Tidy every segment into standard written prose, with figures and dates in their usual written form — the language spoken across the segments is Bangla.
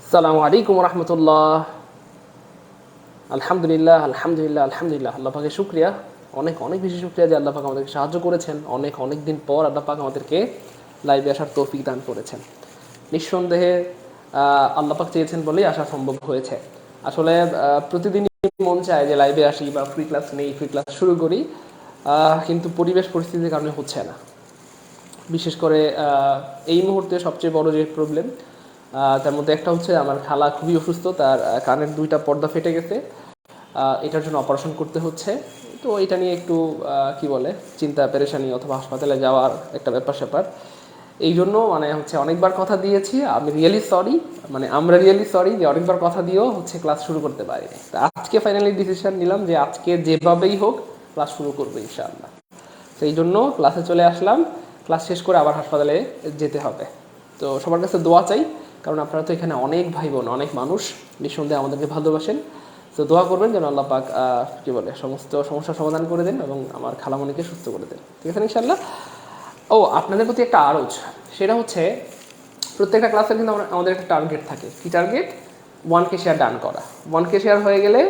আসসালামু আলাইকুম রহমতুল্লাহ। আলহামদুলিল্লাহ আলহামদুলিল্লাহ আলহামদুলিল্লাহ, আল্লাহ পাকের শুক্রিয়া, অনেক অনেক বেশি শুক্রিয়া যে আল্লাহ পাক আমাদেরকে সাহায্য করেছেন। অনেক অনেক দিন পর আল্লাহ পাক আমাদেরকে লাইভে আসার তৌফিক দান করেছেন। নিঃসন্দেহে আল্লাহ পাক চেয়েছেন বলেই আসা সম্ভব হয়েছে। আসলে প্রতিদিনই মন চায় যে লাইভে আসি বা ফ্রি ক্লাস নেই, ফ্রি ক্লাস শুরু করি, কিন্তু পরিবেশ পরিস্থিতির কারণে হচ্ছে না। বিশেষ করে এই মুহূর্তে সবচেয়ে বড় যে প্রবলেম, তার মধ্যে একটা হচ্ছে আমার খালা খুবই অসুস্থ, তার কানের দুইটা পর্দা ফেটে গেছে, এটার জন্য অপারেশন করতে হচ্ছে। তো এটা নিয়ে একটু কি বলে চিন্তা পেরেশানি অথবা হাসপাতালে যাওয়ার একটা ব্যাপার স্যাপার। এই জন্য মানে হচ্ছে অনেকবার কথা দিয়েছি, আমি রিয়েলি সরি, মানে আমরা রিয়েলি সরি যে অনেকবার কথা দিয়েও হচ্ছে ক্লাস শুরু করতে পারিনি। তো আজকে ফাইনালি ডিসিশন নিলাম যে আজকে যেভাবেই হোক ক্লাস শুরু করবো ইনশাআল্লাহ। সেই জন্য ক্লাসে চলে আসলাম, ক্লাস শেষ করে আবার হাসপাতালে যেতে হবে। তো সবার কাছে দোয়া চাই, কারণ আপনারা তো এখানে অনেক ভাই বোন, অনেক মানুষ নিঃসন্দেহে আমাদেরকে ভালোবাসেন। তো দোয়া করবেন যেন আল্লাহ পাক কী বলে সমস্ত সমস্যার সমাধান করে দেন এবং আমার খালামণিকে সুস্থ করে দেন, ঠিক আছে ইনশাআল্লাহ। ও আপনাদের প্রতি একটা আরজ, সেটা হচ্ছে প্রত্যেকটা ক্লাসের কিন্তু আমাদের একটা টার্গেট থাকে। কী টার্গেট? 1K শেয়ার ডান করা। 1K শেয়ার হয়ে গেলে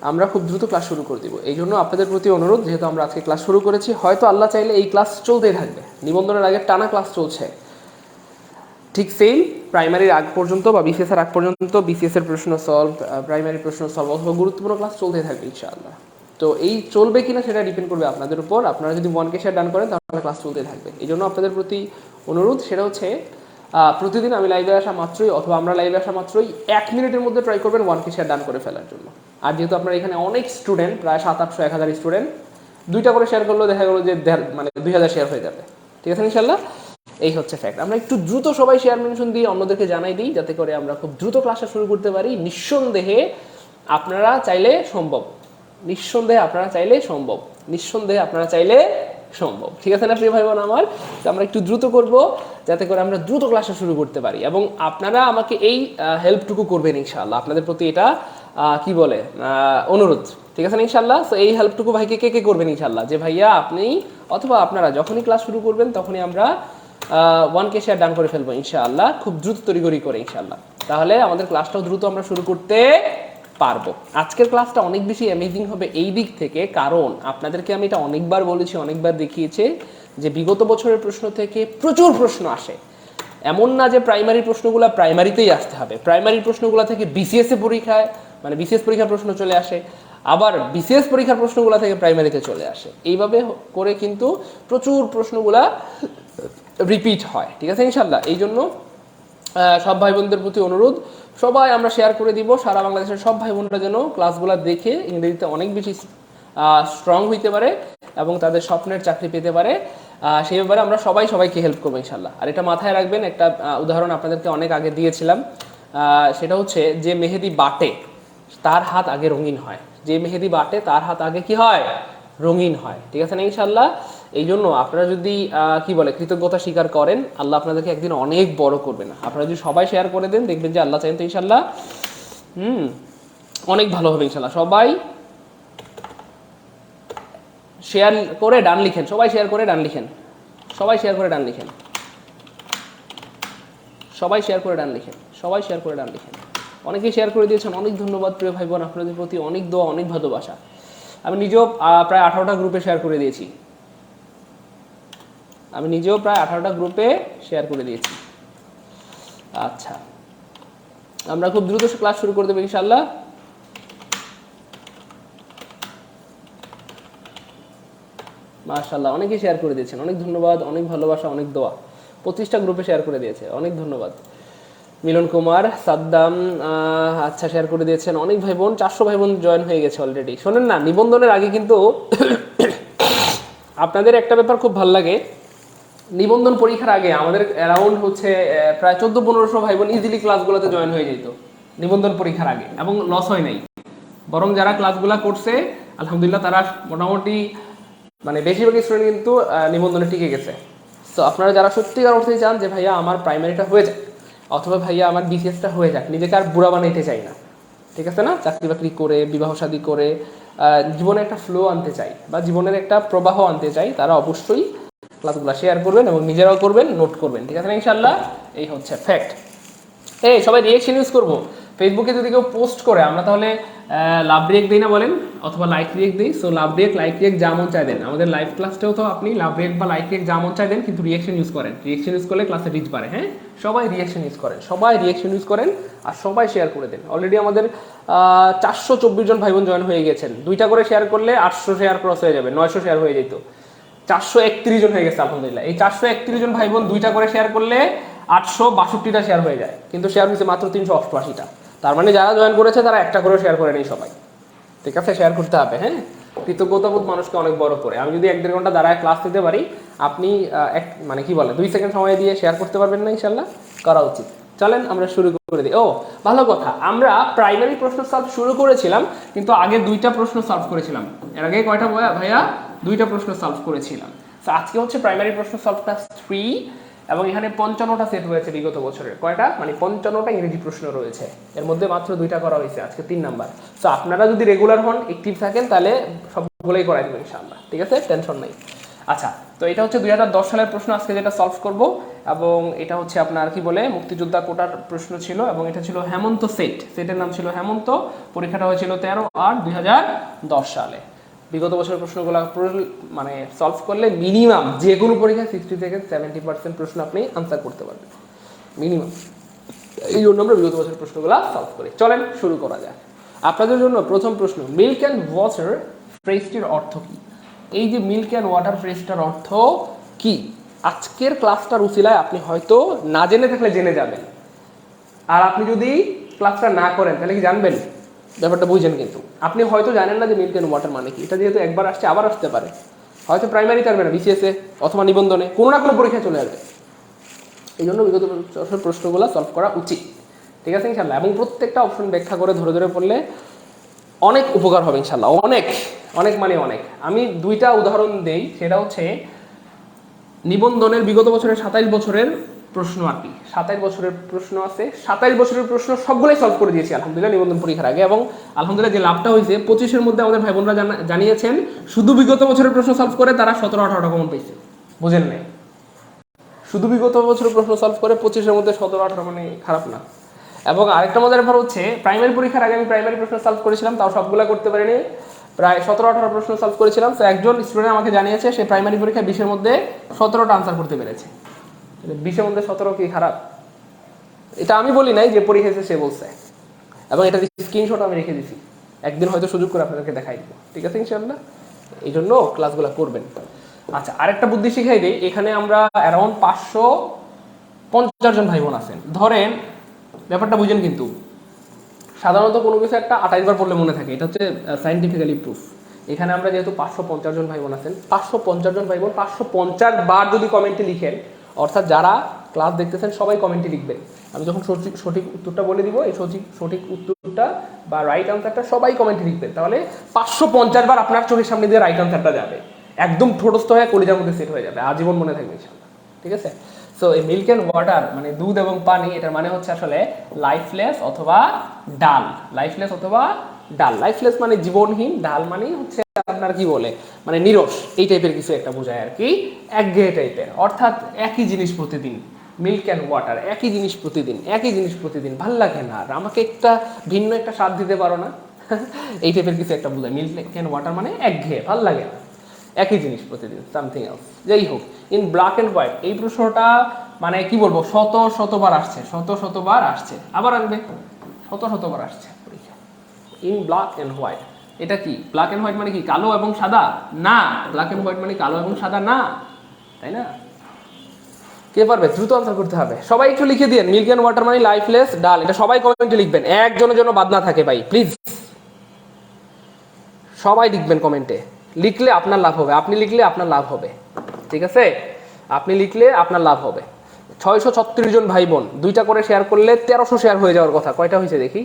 আমরা খুব দ্রুত ক্লাস শুরু করে দিব। এই জন্য আপনাদের প্রতি অনুরোধ, যেহেতু আমরা আজকে ক্লাস শুরু করেছি, হয়তো আল্লাহ চাইলে এই ক্লাস চলতেই থাকবে, নিবন্ধনের আগে টানা ক্লাস চলছে ঠিক সেম প্রাইমারির আগ পর্যন্ত বা বিসিএস এর আগ পর্যন্ত বিসিএস এর প্রশ্ন সলভ, প্রাইমারি প্রশ্ন সলভ অথবা গুরুত্বপূর্ণ ক্লাস চলতেই থাকবে ইনশাআল্লাহ। তো এই চলবে কিনা সেটা ডিপেন্ড করবে আপনাদের উপর। আপনারা যদি 1K শেয়ার ডান করেন তাহলে ক্লাস চলতেই থাকবে। এই জন্য আপনাদের প্রতি অনুরোধ, সেটা হচ্ছে প্রতিদিন আমি লাইভে আসা মাত্রই অথবা আমরা লাইভে আসা মাত্রই 1 মিনিটের মধ্যে ট্রাই করবেন 1K শেয়ার ডান করে ফেলার জন্য। আর যেহেতু আপনারা এখানে অনেক স্টুডেন্ট, প্রায় 700-800-1000 স্টুডেন্ট, 2টা করে শেয়ার করলেও দেখা গেলো যে মানে 2000 শেয়ার হয়ে যাবে, ঠিক আছে ইনশাআল্লাহ। এই হচ্ছে ফ্যাক্ট। আমরা একটু দ্রুত সবাই শেয়ার মেনশন দিয়ে অন্যদেরকে জানাই দিই, যাতে করে আমরা খুব দ্রুত ক্লাসটা শুরু করতে পারি। নিঃসন্দেহে আপনারা চাইলে সম্ভব, নিঃসন্দেহে আপনারা চাইলে সম্ভব, নিঃসন্দেহে আপনারা চাইলে সম্ভব, ঠিক আছে না প্রিয় ভাই বোন আমার? তো আমরা একটু দ্রুত করব যাতে করে আমরা দ্রুত ক্লাসটা শুরু করতে পারি, এবং আপনারা আমাকে এই হেল্পটুকু করবেন ইনশাআল্লাহ। আপনাদের প্রতি এটা কি বলে অনুরোধ, ঠিক আছে না ইনশাআল্লাহ। তো এই হেল্পটুকু ভাইকে কে কে করবেন ইনশাআল্লাহ, যে ভাইয়া আপনি অথবা আপনারা যখনই ক্লাস শুরু করবেন তখনই আমরা 1K শেয়ার ডান করে ফেলবো ইনশাআল্লাহ, খুব দ্রুত তড়িঘড়ি করে ইনশাআল্লাহ। তাহলে আমাদের ক্লাসটাও দ্রুত আমরা শুরু করতে পারবো। আজকের ক্লাসটা অনেক বেশি অ্যামেজিং হবে এই দিক থেকে, কারণ আপনাদেরকে আমি এটা অনেকবার বলেছি, অনেকবার দেখিয়েছে যে বিগত বছরের প্রশ্ন থেকে প্রচুর প্রশ্ন আসে। এমন না যে প্রাইমারি প্রশ্নগুলো প্রাইমারিতেই আসতে হবে, প্রাইমারি প্রশ্নগুলো থেকে বিসিএস এ পরীক্ষায় মানে বিসিএস পরীক্ষার প্রশ্ন চলে আসে, আবার বিসিএস পরীক্ষার প্রশ্নগুলো থেকে প্রাইমারিতে চলে আসে। এইভাবে করে কিন্তু প্রচুর প্রশ্নগুলা রিপিট হয়, ঠিক আছে ইনশাল্লাহ। এই জন্য সব ভাই বোনদের প্রতি অনুরোধ, সবাই আমরা শেয়ার করে দিব, সারা বাংলাদেশের সব ভাই বোনরা যেন ক্লাসগুলো দেখে ইংরেজিতে অনেক বেশি স্ট্রং হইতে পারে এবং তাদের স্বপ্নের চাকরি পেতে পারে। সেই ব্যাপারে আমরা সবাই সবাইকে হেল্প করবো ইনশাল্লাহ। আর এটা মাথায় রাখবেন, একটা উদাহরণ আপনাদেরকে অনেক আগে দিয়েছিলাম, সেটা হচ্ছে যে মেহেদি বাটে তার হাত আগে রঙিন হয়, যে মেহেদি বাটে তার হাত আগে কি হয়? রঙিন হয়, ঠিক আছে না ইনশাল্লাহ। এই জন্য আপনারা যদি কি বলে কৃতজ্ঞতা স্বীকার করেন, আল্লাহ আপনাদেরকে একদিন অনেক বড় করবেন। আপনারা যদি সবাই শেয়ার করে দেন, দেখবেন যে আল্লাহ চাইন তো ইনশাল্লাহ অনেক ভালো হবে ইনশাল্লাহ। সবাই শেয়ার করে ডান লিখেন, সবাই শেয়ার করে ডান লিখেন, সবাই শেয়ার করে ডান লিখেন, সবাই শেয়ার করে ডান লিখেন, সবাই শেয়ার করে ডান লিখেন। অনেকেই শেয়ার করে দিয়েছেন, অনেক ধন্যবাদ প্রিয় ভাই বোন, আপনাদের প্রতি অনেক দোয়া, অনেক ভালোবাসা। আমি নিজেও প্রায় 18টা গ্রুপে শেয়ার করে দিয়েছি, আমি নিজেও প্রায় 18টা গ্রুপে শেয়ার করে দিয়েছি। আচ্ছা, আমরা খুব দ্রুত ক্লাস শুরু করে দেবো ইনশাআল্লাহ। মাশাআল্লাহ, অনেকেই শেয়ার করে দিয়েছেন, অনেক ধন্যবাদ, অনেক ভালোবাসা, অনেক দোয়া। 25টা গ্রুপে শেয়ার করে দিয়েছে, অনেক ধন্যবাদ। মিলন কুমার, সাদ্দাম, আচ্ছা শেয়ার করে দিয়েছেন অনেক ভাই বোন। 400 ভাই বোন জয়েন হয়ে গেছে অলরেডি। শোনেন না, নিবন্ধনের আগে কিন্তু আপনাদের একটা ব্যাপার খুব ভালো লাগে, নিবন্ধন পরীক্ষার আগে আমাদের অ্যারাউন্ড হচ্ছে প্রায় 1400-1500 ভাই বোন ইজিলি ক্লাসগুলোতে জয়েন হয়ে যেত নিবন্ধন পরীক্ষার আগে, এবং লস হয় নাই। বরং যারা ক্লাসগুলো করছে আলহামদুলিল্লাহ তারা মোটামুটি মানে বেশিরভাগ স্টুডেন্ট কিন্তু নিবন্ধনে টিকে গেছে। তো আপনারা যারা সত্যিকার অর্থে চান যে ভাইয়া আমার প্রাইমারিটা হয়ে যাক অথবা ভাইয়া আমার বিসিএসটা হয়ে যাক, নিজেকে আর বুড়া বানাইতে চাই না, ঠিক আছে না, চাকরি বাকরি করে বিবাহ শাদী করে জীবনে একটা ফ্লো আনতে চাই বা জীবনের একটা প্রবাহ আনতে চাই, তারা অবশ্যই ক্লাসগুলো শেয়ার করবেন এবং নিজেরাও করবেন, নোট করবেন, ঠিক আছে না ইনশাআল্লাহ। এই হচ্ছে ফ্যাক্ট। এই সবাই রিয়েকশন ইউজ করবো। ফেসবুকে যদি কেউ পোস্ট করে আমরা তাহলে লাভ রিয়েক্ট দিই না বলেন, অথবা লাইক রিয়েক্ট দিই। So love react like react যা মন চাই দেন। আমাদের লাইভ ক্লাসটাও তো আপনি লাভ রিয়েক্ট বা লাইক রিয়েক্ট যা মন চাই দেন, কিন্তু রিয়েকশন ইউজ করেন। রিয়েকশন ইউজ করলে ক্লাসে রিচ বাড়ে। হ্যাঁ, সবাই রিয়েকশন ইউজ করেন, সবাই রিয়েকশন ইউজ করেন, আর সবাই শেয়ার করে দেন। অলরেডি আমাদের 424 জন ভাই বোন জয়েন হয়ে গেছেন। 2টা করে শেয়ার করলে 800 শেয়ার ক্রস হয়ে যাবে, 900 শেয়ার হয়ে যেত। 431 জন হয়ে গেছে আলহামদুলিল্লাহ। এই 431 জন ভাই বোন 2টা করে শেয়ার করলে 862টা শেয়ার হয়ে যায়, কিন্তু শেয়ার হয়েছে মাত্র 388টা। তার মানে যারা জয়েন করেছে তারা একটা করে শেয়ার করে নেই সবাই। ঠিক আছে, শেয়ার করতে হবে। হ্যাঁ, কৃতজ্ঞতাবোধ মানুষকে অনেক বড় করে। আমি যদি 1-1.5 ঘন্টা দাঁড়ায় ক্লাস দিতে পারি, আপনি মানে কি বলে 2 সেকেন্ড সময় দিয়ে শেয়ার করতে পারবেন না? ইনশাল্লাহ করা উচিত। চলেন আমরা শুরু করে দিই। ও ভালো কথা, আমরা প্রাইমারি প্রশ্ন সলভ শুরু করেছিলাম, কিন্তু আগে 2টা প্রশ্ন সলভ করেছিলাম। এর আগে কয়টা ভাইয়া? 2টা প্রশ্ন সলভ করেছিলাম। তো আজকে হচ্ছে প্রাইমারি প্রশ্ন সলভ ক্লাস 3, এবং এখানে 55টা সেট রয়েছে বিগত বছরের। কয়টা? মানে 55টা ইংরেজি প্রশ্ন রয়েছে, এর মধ্যে মাত্র 2টা করা হয়েছে, আজকে 3 নাম্বার। তো আপনারা যদি রেগুলার হন, অ্যাক্টিভ থাকেন, তাহলে সবগুলোই করাই দেবেন ইনশাআল্লাহ। ঠিক আছে, টেনশন নাই। আচ্ছা, তো এটা হচ্ছে 2010 সালের প্রশ্ন আজকে যেটা সলভ করব, এবং এটা হচ্ছে আপনার কি বলে মুক্তিযোদ্ধা কোটার প্রশ্ন ছিল, এবং এটা ছিল হেমন্ত সেটের নাম ছিল হেমন্ত। পরীক্ষাটা হয়েছিল 13/8/2010 সালে। বিগত বছরের প্রশ্নগুলো মানে সলভ করলে মিনিমাম যে কোনো পরীক্ষায় 60 থেকে 70% প্রশ্ন আপনি আনসার করতে পারবেন মিনিমাম। এই জন্য আমরা বিগত বছরের প্রশ্নগুলো সলভ করি। চলেন শুরু করা যায়। আপনাদের জন্য প্রথম প্রশ্ন, মিল্ক অ্যান্ড ওয়াটার ফ্রেজটির অর্থ কি? এই যে মিল্ক অ্যান্ড ওয়াটার ফ্রেজটার অর্থ কি, আজকের ক্লাসটার উসিলায় আপনি হয়তো না জেনে থাকলে জেনে যাবেন, আর আপনি যদি ক্লাসটা না করেন তাহলে কি জানবেন? ব্যাপারটা বুঝেন। কিন্তু আপনি হয়তো জানেন না যে মিল্ক অ্যান্ড ওয়াটার মানে কি। এটা যেহেতু একবার আসছে আবার আসতে পারে, হয়তো প্রাইমারিতে আসবে না, বিসিএসে অথবা নিবন্ধনে কোনো না কোনো পরীক্ষায় চলে আসবে। এই জন্য বিগত বছরের প্রশ্নগুলো সলভ করা উচিত। ঠিক আছে ইনশাল্লাহ, এবং প্রত্যেকটা অপশন ব্যাখ্যা করে ধরে ধরে পড়লে অনেক উপকার হবে ইনশাল্লাহ। অনেক অনেক মানে অনেক। আমি 2টা উদাহরণ দেই, সেটা হচ্ছে নিবন্ধনের বিগত বছরের 27 বছরের প্রশ্ন। আর কি 27 বছরের প্রশ্ন আছে, 27 বছরের প্রশ্ন সবগুলোই সলভ করে দিয়েছি আলহামদুলিল্লাহ নিবন্ধন পরীক্ষার আগে। এবং আলহামদুলিল্লাহ যে লাভটা হয়েছে, 25-এর মধ্যে আমাদের ভাই বোনরা জানিয়েছেন শুধু বিগত বছরের প্রশ্ন সলভ করে তারা 17-18টা কমন পেয়েছে। বুঝেন নাই? শুধু বিগত বছরের প্রশ্ন সলভ করে 25-এর মধ্যে 17-18 মানে খারাপ না। এবং আরেকটা মজার ব্যাপার হচ্ছে, প্রাইমারি পরীক্ষার আগে আমি প্রাইমারি প্রশ্ন সলভ করেছিলাম, তাও সবগুলো করতে পারিনি, প্রায় 17-18 প্রশ্ন সলভ করেছিলাম। তো একজন স্টুডেন্ট আমাকে জানিয়েছে সে প্রাইমারি পরীক্ষায় 20-এর মধ্যে 17টা আনসার করতে পেরেছে। 20-এর মধ্যে 17 কি খারাপ? এটা আমি বলি নাই, যে পরীক্ষা সে বলছে, এবং এটা স্ক্রিনশট আমি রেখে দিছি। একদিন হয়তো সুযোগ করে আপনাদেরকে দেখাই দিব। ঠিক আছে ইনশাআল্লাহ, এই জন্য ক্লাসগুলো করবেন। আচ্ছা, আরেকটা বুদ্ধি শিখাই দিই। এখানে আমরা অ্যারাউন্ড 550 জন ভাই বোন আছেন ধরেন। ব্যাপারটা বুঝেন, কিন্তু সাধারণত কোনো কিছু একটা 28 বার পড়লে মনে থাকে, এটা হচ্ছে সাইন্টিফিক্যালি প্রুফ। এখানে আমরা যেহেতু 550 জন ভাই বোন আছেন, 550 জন ভাই বোন 550 বার যদি কমেন্টে লিখেন, অর্থাৎ যারা ক্লাস দেখতেছেন সবাই কমেন্টে লিখবেন। আমি যখন সঠিক উত্তরটা বলে দিব, এই সঠিক উত্তরটা বা রাইট আনসারটা সবাই কমেন্টে লিখবেন, তাহলে 550 বার আপনার চোখের সামনে দিয়ে রাইট আনসারটা যাবে, একদম ঠোঁটস্থ হয়ে কলিজার মধ্যে সেট হয়ে যাবে, আজীবন মনে থাকবে ইনশাআল্লাহ। ঠিক আছে, সো এই মিল্ক অ্যান্ড ওয়াটার মানে দুধ এবং পানি, এটার মানে হচ্ছে আসলে লাইফলেস অথবা ডাল। লাইফলেস অথবা ডাল, লাইফলেস মানে জীবনহীন, ডাল মানে হচ্ছে আপনার কি বলে মানে নিরস, এই টাইপের কিছু একটা বোঝায় আর কি, একঘেয়ে টাইপের। অর্থাৎ একই জিনিস প্রতিদিন, মিল্ক অ্যান্ড ওয়াটার, একই জিনিস প্রতিদিন ভাল লাগে না, আর আমাকে একটা ভিন্ন একটা স্বাদ দিতে পারো না, এই টাইপের কিছু একটা বোঝায়। মিল্ক অ্যান্ড ওয়াটার মানে একঘেয়ে, ভাল লাগে না, একই জিনিস প্রতিদিন, সামথিং এলস। যাই হোক, ইন ব্ল্যাক অ্যান্ড হোয়াইট, এই প্রশ্নটা মানে কি বলবো, শতবার আসছে, আবার আসবে, শতবার আসছে পরীক্ষা। ইন ব্ল্যাক অ্যান্ড হোয়াইট, এটা কি? ব্ল্যাক অ্যান্ড হোয়াইট মানে কি কালো এবং সাদা? না, ব্ল্যাক অ্যান্ড হোয়াইট মানে কালো এবং সাদা না, তাই না? কে পারবে? দ্রুত আনসার করতে হবে। সবাই একটু লিখে দিন, মিল্ক অ্যান্ড ওয়াটার মানে লাইফলেস ডাল। এটা সবাই কমেন্টে লিখবেন, একজনের জন্য বাদ না থাকে ভাই, প্লিজ সবাই লিখবেন কমেন্টে। লিখলে আপনার লাভ হবে, আপনি লিখলে আপনার লাভ হবে। ঠিক আছে, আপনি লিখলে আপনার লাভ হবে। 636 জন ভাই বোন 2টা করে শেয়ার করলে 1300 শেয়ার হয়ে যাওয়ার কথা। কয়টা হয়েছে দেখি?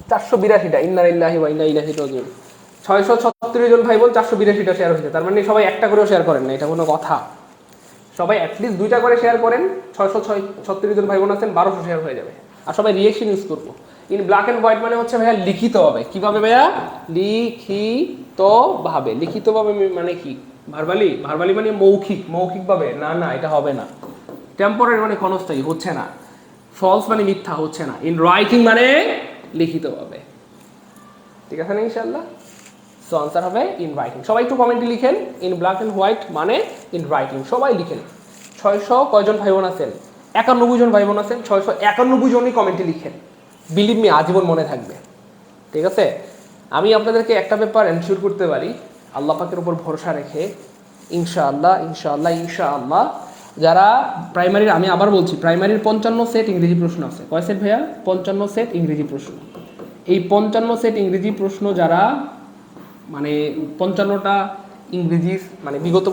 482টা। ইন্না লিল্লাহি ওয়া ইন্না ইলাইহি রাজিউন। 636 জন ভাই বোন 482টা শেয়ার হয়েছে। তার মানে সবাই একটা করেও শেয়ার করেন না, এটা কোনো কথা? সবাই অ্যাটলিস্ট 2টা করে শেয়ার করেন। 636 জন ভাই বোন আছেন, 1200 শেয়ার হয়ে যাবে। আর সবাই রিয়েকশন ইউজ করবো। ইন ব্ল্যাক অ্যান্ড হোয়াইট মানে হচ্ছে ভাইয়া লিখিত ভাবে। কিভাবে ভাইয়া? লিখিতভাবে। লিখিতভাবে মানে কি? ভার্বালি মানে মৌখিকভাবে। না, এটা হবে না। টেম্পোরারি মানে ক্ষণস্থায়ী, হচ্ছে না। ফলস মানে মিথ্যা হচ্ছে না, ইন রাইটিং মানে লিখিতভাবে, ঠিক আছে না ইনশাআল্লাহ। সো আনসার হবে ইন রাইটিং। সবাই একটু কমেন্টে লিখেন, ইন ব্ল্যাক অ্যান্ড হোয়াইট মানে ইন রাইটিং, সবাই লিখেন। 600 কয়জন ভাই বোন আছেন? 91 জন ভাই বোন আছেন, 691 জনই কমেন্টে লিখেন। বিলিভ মি, আজীবন মনে থাকবে, ঠিক আছে। আমি আপনাদেরকে একটা ব্যাপার এনশিওর করতে পারি, আল্লাহ পাকের উপর ভরসা রেখে ইনশাআল্লাহ ইনশাআল্লাহ ইনশাআল্লাহ, যারা প্রাইমারির, আমি আবার বলছি, প্রাইমারির 55 সেট ইংরেজি প্রশ্ন আছে। কয় সেট ভাইয়া? 55 সেট ইংরেজি প্রশ্ন। এই 55 সেট ইংরেজি প্রশ্ন যারা মানে 55টা ইংরেজি মানে বিগত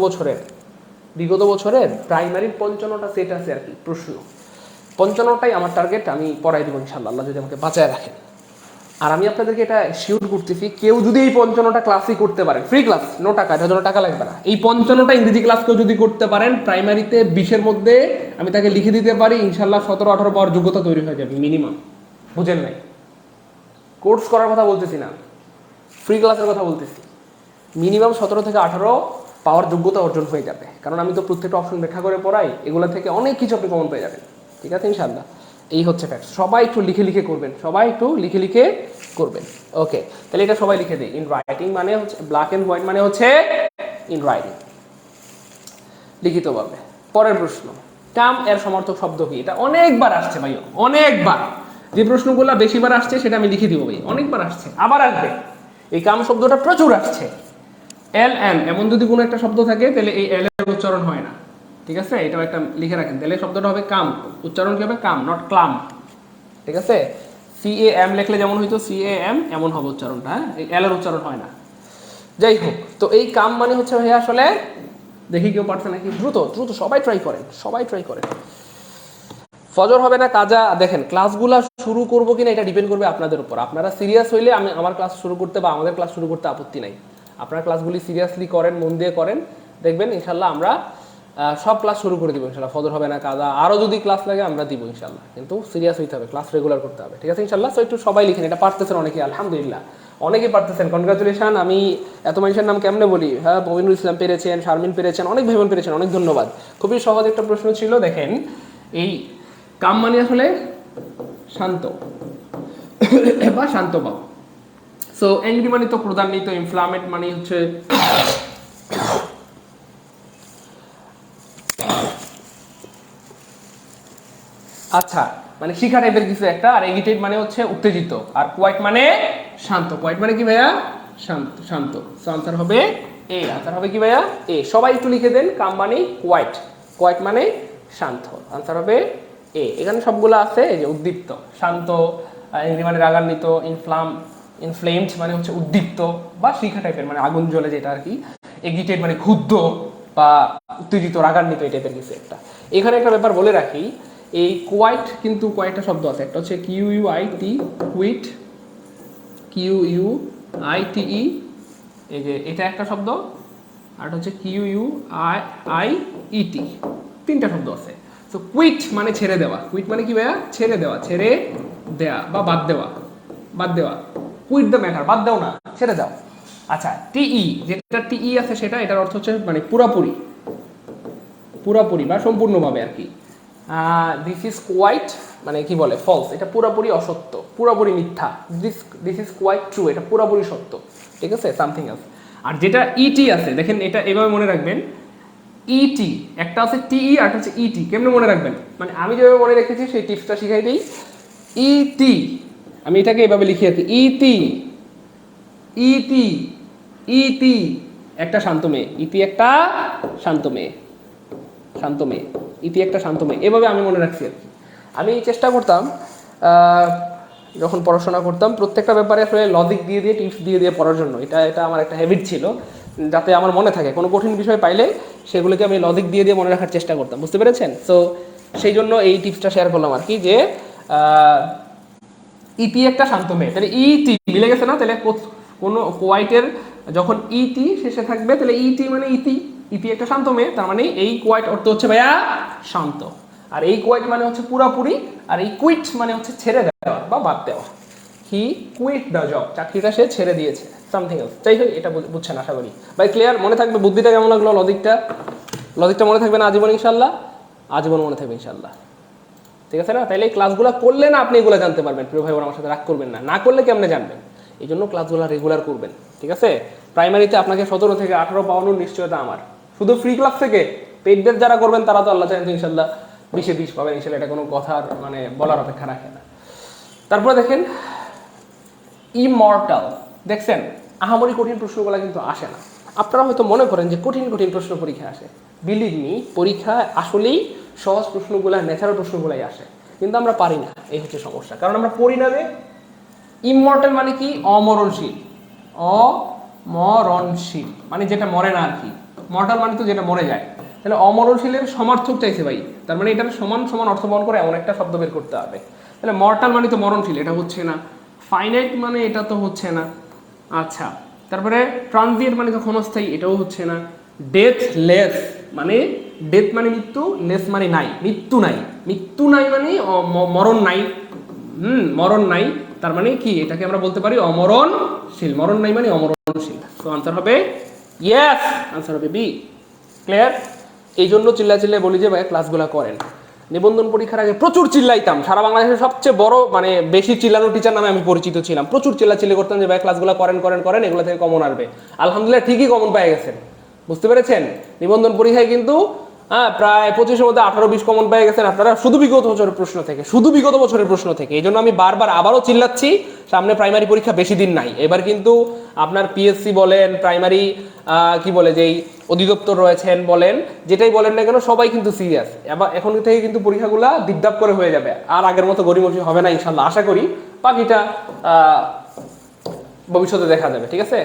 বছরের প্রাইমারির 55টা সেট আছে আর কি প্রশ্ন, 55টাই আমার টার্গেট, আমি পড়াই দেবো ইনশাআল্লাহ, আল্লাহ যদি আমাকে বাঁচায় রাখেন। আর আমি আপনাদেরকে এটা শিওর করতেছি, কেউ যদি এই 55টা ক্লাসই করতে পারেন, ফ্রি ক্লাস, নো টাকা, এটার জন্য টাকা লাগবে না, এই 55টা ইংরেজি ক্লাস কেউ যদি করতে পারেন প্রাইমারিতে 20-এর মধ্যে, আমি তাকে লিখে দিতে পারি ইনশাআল্লাহ 17-18 পাওয়ার যোগ্যতা তৈরি হয়ে যাবে মিনিমাম। বুঝেন নাই? কোর্স করার কথা বলতেছি না, ফ্রি ক্লাসের কথা বলতেছি। মিনিমাম 17 থেকে 18 পাওয়ার যোগ্যতা অর্জন হয়ে যাবে, কারণ আমি তো প্রত্যেকটা অপশন ব্যাখ্যা করে পড়াই, এগুলো থেকে অনেক কিছু আপনি কমন পেয়ে যাবেন, ঠিক আছে ইনশাআল্লাহ। এই হচ্ছে ফ্যাক্ট। সবাই একটু লিখে লিখে করবেন, সবাই একটু লিখে লিখে করবেন। ওকে, তাহলে এটা সবাই লিখে দিই, ইন রাইটিং মানে হচ্ছে ব্ল্যাক এন্ড হোয়াইট মানে হচ্ছে ইন রাইটিং, লিখিতভাবে। পরের প্রশ্ন, কাম এর সমার্থক শব্দ কি? এটা অনেকবার আসছে ভাই, অনেকবার। যে প্রশ্নগুলো বেশিবার আসছে সেটা আমি লিখে দিব ভাই, অনেকবার আসছে, আবার আসবে। এই কাম শব্দটা প্রচুর আসছে। এল এম এমন যদি কোনো একটা শব্দ থাকে তাহলে এই এল এর উচ্চারণ হয় না, ঠিক আছে, এটাও একটা লিখে রাখেন। তাহলে শব্দটা হবে কাম, উচ্চারণ কি হবে? কাম, নট ক্লাম, ঠিক আছে। CAM লিখলে যেমন হইতো CAM, এমন হবে উচ্চারণটা, এই এল এর উচ্চারণ হয় না। যাই হোক, তো এই কাম মানে হচ্ছে ভাইয়া আসলে, দেখি কেউ পারছে নাকি, দ্রুত দ্রুত সবাই ট্রাই করেন, সবাই ট্রাই করেন। ফজর হবে না কাজা, দেখেন ক্লাসগুলো শুরু করবো কিনা এটা ডিপেন্ড করবে আপনাদের উপর। আপনারা সিরিয়াস হইলে আমি আমার ক্লাস শুরু করতে বা আমাদের ক্লাস শুরু করতে আপত্তি নাই। আপনারা ক্লাসগুলি সিরিয়াসলি করেন, মন দিয়ে করেন, দেখবেন ইনশাল্লাহ আমরা সব ক্লাস শুরু করে দিব ইনশাল্লাহ। ফজর হবে না কাজা, আরও যদি ক্লাস লাগে আমরা দিব ইনশাল্লাহ, কিন্তু সিরিয়াস হইতে হবে, ক্লাস রেগুলার করতে হবে, ঠিক আছে ইনশাল্লাহ। সো একটু সবাই লিখেন, এটা পারতেছেন অনেকে, আলহামদুলিল্লাহ অনেকেই পারতেছেন, কনগ্রাচুলেশন। আমি এত মানুষের নাম কেমনে বলি, হ্যাঁ, মমিনুল ইসলাম পেরেছেন, শারমিন পেরেছেন, অনেক ভাই বোন পেরেছেন, অনেক ধন্যবাদ। খুবই সহজ একটা প্রশ্ন ছিল, দেখেন এই কাম মানে আসলে শান্ত বা শান্ত ভাব। সো অ্যাংরি মানে তো ক্রোধান্বিত, ইনফ্লামেট মানে হচ্ছে আচ্ছা মানে শিখা টাইপের কিছু একটা, আর এগিটেড মানে হচ্ছে উত্তেজিত, আর কোয়াইট মানে শান্ত। কোয়াইট মানে কি ভাইয়া? শান্ত, শান্ত। সো আনসার হবে এ, আনসার হবে কি ভাইয়া? এ। সবাই একটু লিখে দেন, কাম মানে কোয়াইট, কোয়াইট মানে শান্ত, আনসার হবে এ। এখানে সবগুলো আছে, এই যে উদ্দীপ্ত, শান্ত, এংরি মানে রাগান্বিত, ইনফ্লেমড মানে হচ্ছে উদ্দীপ্ত বা শিখা টাইপের মানে আগুন জ্বলে যেটা আর কি, এগিটেড মানে ক্ষুব্ধ বা উত্তেজিত, রাগান্বিত এই টাইপের কিছু একটা। এখানে একটা ব্যাপার বলে রাখি, এই কোয়াইট কিন্তু কয়েকটা শব্দ আছে, একটা হচ্ছে QUIT, কুইট, QUITE, এই যে এটা একটা শব্দ, আর হচ্ছে QUIIET, তিনটা শব্দ আছে। তো কুইট মানে ছেড়ে দেওয়া, কুইট মানে কি ভাইয়া? ছেড়ে দেওয়া, ছেড়ে দেওয়া বা বাদ দেওয়া, বাদ দেওয়া, কুইট দ্য ম্যাটার, বাদ দাও না, ছেড়ে দাও। আচ্ছা, TE, যেটা TE আছে সেটা, এটার অর্থ হচ্ছে মানে পুরাপুরি, পুরাপুরি বা সম্পূর্ণভাবে আর কি। দিস ইজ কোয়াইট মানে কি বলে? ফলস, এটা পুরোপুরি অসত্য, পুরোপুরি মিথ্যা। দিস ইজ কোয়াইট ট্রু, এটা পুরোপুরি সত্য, ঠিক আছে, সামথিং এলস। আর যেটা ইটি আছে, দেখেন এটা এভাবে মনে রাখবেন, ইটি একটা আছে TE আর একটা হচ্ছে ইটি। কেমনে মনে রাখবেন? মানে আমি যেভাবে মনে রেখেছি সেই টিপসটা শিখাই দিই। ইটি, আমি এটাকে এভাবে লিখে রাখি, ইটি, ইটি, ইটি একটা শান্ত মেয়ে, ইটি একটা শান্ত মেয়ে, শান্ত মেয়ে, ইতি একটা শান্ত মেয়ে, এভাবে আমি মনে রাখছি আর কি। আমি চেষ্টা করতাম যখন পড়াশোনা করতাম প্রত্যেকটা ব্যাপারে আসলে লজিক দিয়ে দিয়ে, টিপস দিয়ে দিয়ে পড়ার জন্য, এটা আমার একটা হ্যাবিট ছিল, যাতে আমার মনে থাকে। কোনো কঠিন বিষয় পাইলে সেগুলোকে আমি লজিক দিয়ে দিয়ে মনে রাখার চেষ্টা করতাম, বুঝতে পেরেছেন? সো সেই জন্য এই টিপসটা শেয়ার করলাম আর কি, যে ইতি একটা শান্ত মেয়ে, তাহলে ইটি মিলে গেছে না? তাহলে কোনো কোয়াইটের যখন ইটি শেষে থাকবে তাহলে ইটি মানে ইতি, ইতি একটা শান্ত মেয়ে, তার মানে এই কোয়াইট অর্থ হচ্ছে ভাইয়া শান্ত, আর এই কোয়াইট মানে হচ্ছে পুরাপুরি, আর এই কুইট মানে হচ্ছে ছেড়ে দেওয়া বা বাদ দেওয়া। হি কুইট দ্য জব, চাকরিটা সে ছেড়ে দিয়েছে, সামথিং এলস। যাই হোক, এটা বুঝছেন আশা করি ভাই, ক্লিয়ার? মনে থাকবে? বুদ্ধিটা কেমন লাগলো? লজিকটা মনে থাকবে না আজীবন ইনশাল্লাহ? আজীবন মনে থাকবে ইনশাল্লাহ। ঠিক আছে না? তাইলে এই ক্লাসগুলো করলে না আপনি এগুলো জানতে পারবেন। প্রিয় ভাই বোন আমার সাথে রাগ করবেন না, না করলে কেমনে জানবেন? এই জন্য ক্লাসগুলো রেগুলার করবেন, ঠিক আছে? প্রাইমারিতে আপনাকে 17 থেকে 18 পাওয়ানোর নিশ্চয়তা আমার। শুধু ফ্রি ক্লাস থেকে পেইড ব্যাচ যারা করবেন তারা তো আল্লাহ চাহেন ইনশাল্লাহ 20-এ 20 পাবেন ইনশাল্লাহ, এটা কোনো কথার মানে বলার অপেক্ষা রাখে না। তারপরে দেখেন ইমর্টাল, দেখছেন আহামরি কঠিন প্রশ্নগুলো কিন্তু আসে না। আপনারা হয়তো মনে করেন যে কঠিন কঠিন প্রশ্ন পরীক্ষা আসে, বিলিভ মি পরীক্ষা আসলেই সহজ প্রশ্নগুলো, ন্যাচারাল প্রশ্নগুলাই আসে, কিন্তু আমরা পারি না, এই হচ্ছে সমস্যা। কারণ আমরা পড়ি না যে। ইমর্টাল মানে কি? অমরণশীল। অমরণশীল মানে যেটা মরে না আর কি। মর্টাল মানে তো যেটা মরে যায়। তাহলে অমরণশীলের সমার্থক চাইছে ভাই, তার মানে এটার সমান সমান অর্থ বহন করে এমন একটা শব্দ বের করতে হবে। তাহলে মর্টাল মানে তো মরণশীল, এটা হচ্ছে না। ফাইনাইট মানে এটা তো হচ্ছে না। আচ্ছা, তারপরে ট্রানজিয়েন্ট মানে তো ক্ষণস্থায়ী, এটাও হচ্ছে না। ডেথলেস মানে, ডেথ মানে মৃত্যু, লেস মানে নাই, মৃত্যু নাই। মৃত্যু নাই মানে মরণ নাই। মরণ নাই, তার মানে কি এটাকে আমরা বলতে পারি অমরণশীল। মরণ নাই মানে অমরণশীল। তো আনসার হবে ইয়েস, আনসার হবে বি। ক্লিয়ার? এই জন্য চিল্লা বলি যে ভাই ক্লাসগুলো করেন। নিবন্ধন পরীক্ষার আগে প্রচুর চিল্লাইতাম, সারা বাংলাদেশের সবচেয়ে বড় মানে বেশি চিল্লানো টিচার নামে আমি পরিচিত ছিলাম। প্রচুর চিল্লাচিল্লি করতাম যে ভাই ক্লাসগুলো করেন করেন করেন, এগুলো থেকে কমন আসবে। আলহামদুলিল্লাহ ঠিকই কমন পেয়ে গেছেন, বুঝতে পেরেছেন? নিবন্ধন পরীক্ষায় কিন্তু প্রায় 25-এর মধ্যে 18-20 কমন পেয়ে গেছেন আপনারা, শুধু বিগত বছরের প্রশ্ন থেকে, শুধু বিগত বছরের প্রশ্ন থেকে। এই জন্য আমি বারবার আবারও চিল্লাচ্ছি, সামনে প্রাইমারি পরীক্ষা বেশি দিন নাই। এবার কিন্তু আপনার পিএসসি বলেন, প্রাইমারি কি বলে যেই অধিদপ্তর রয়েছেন বলেন, যেটাই বলেন না কেন সবাই কিন্তু সিরিয়াস। এবার এখন থেকে কিন্তু পরীক্ষাগুলো দিপদাপ করে হয়ে যাবে, আর আগের মতো গড়িমসি হবে না ইনশাল্লাহ, আশা করি। বাকিটা ভবিষ্যতে দেখা যাবে, ঠিক আছে?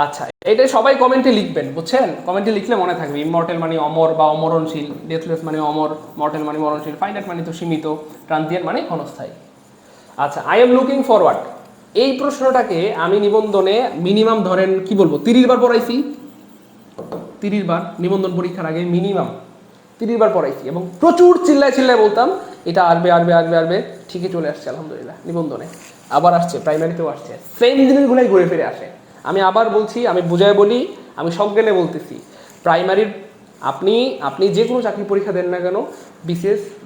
আচ্ছা, এটাই সবাই কমেন্টে লিখবেন, বুঝছেন? কমেন্টে লিখলে মনে থাকবে। ইমর্টাল মানে অমর বা অমরণশীল, ডেথলেস মানে অমর, মর্টাল মানে মরণশীল, ফাইনাইট মানে তো সীমিত, ট্রানজিয়েন্ট মানে ক্ষণস্থায়ী। আচ্ছা, আই এম লুকিং ফরওয়ার্ড, এই প্রশ্নটাকে আমি নিবন্ধনে মিনিমাম ধরেন কি বলবো 30 বার পড়াইছি। 30 বার নিবন্ধন পরীক্ষার আগে মিনিমাম 30 বার পড়াইছি, এবং প্রচুর চিল্লায় বলতাম এটা আসবে আসবে আসবে আসবে। ঠিকই চলে আসছে আলহামদুলিল্লাহ, নিবন্ধনে আবার আসছে, প্রাইমারিতেও আসছে, সেম জিনিসগুলাই ঘুরে ফিরে আসে। আমি আবার বলছি, আমি বুঝায় বলি, আমি সব জ্ঞানে বলতেছি, প্রাইমারির আপনি যে কোনো চাকরি পরীক্ষা দেন না কেন,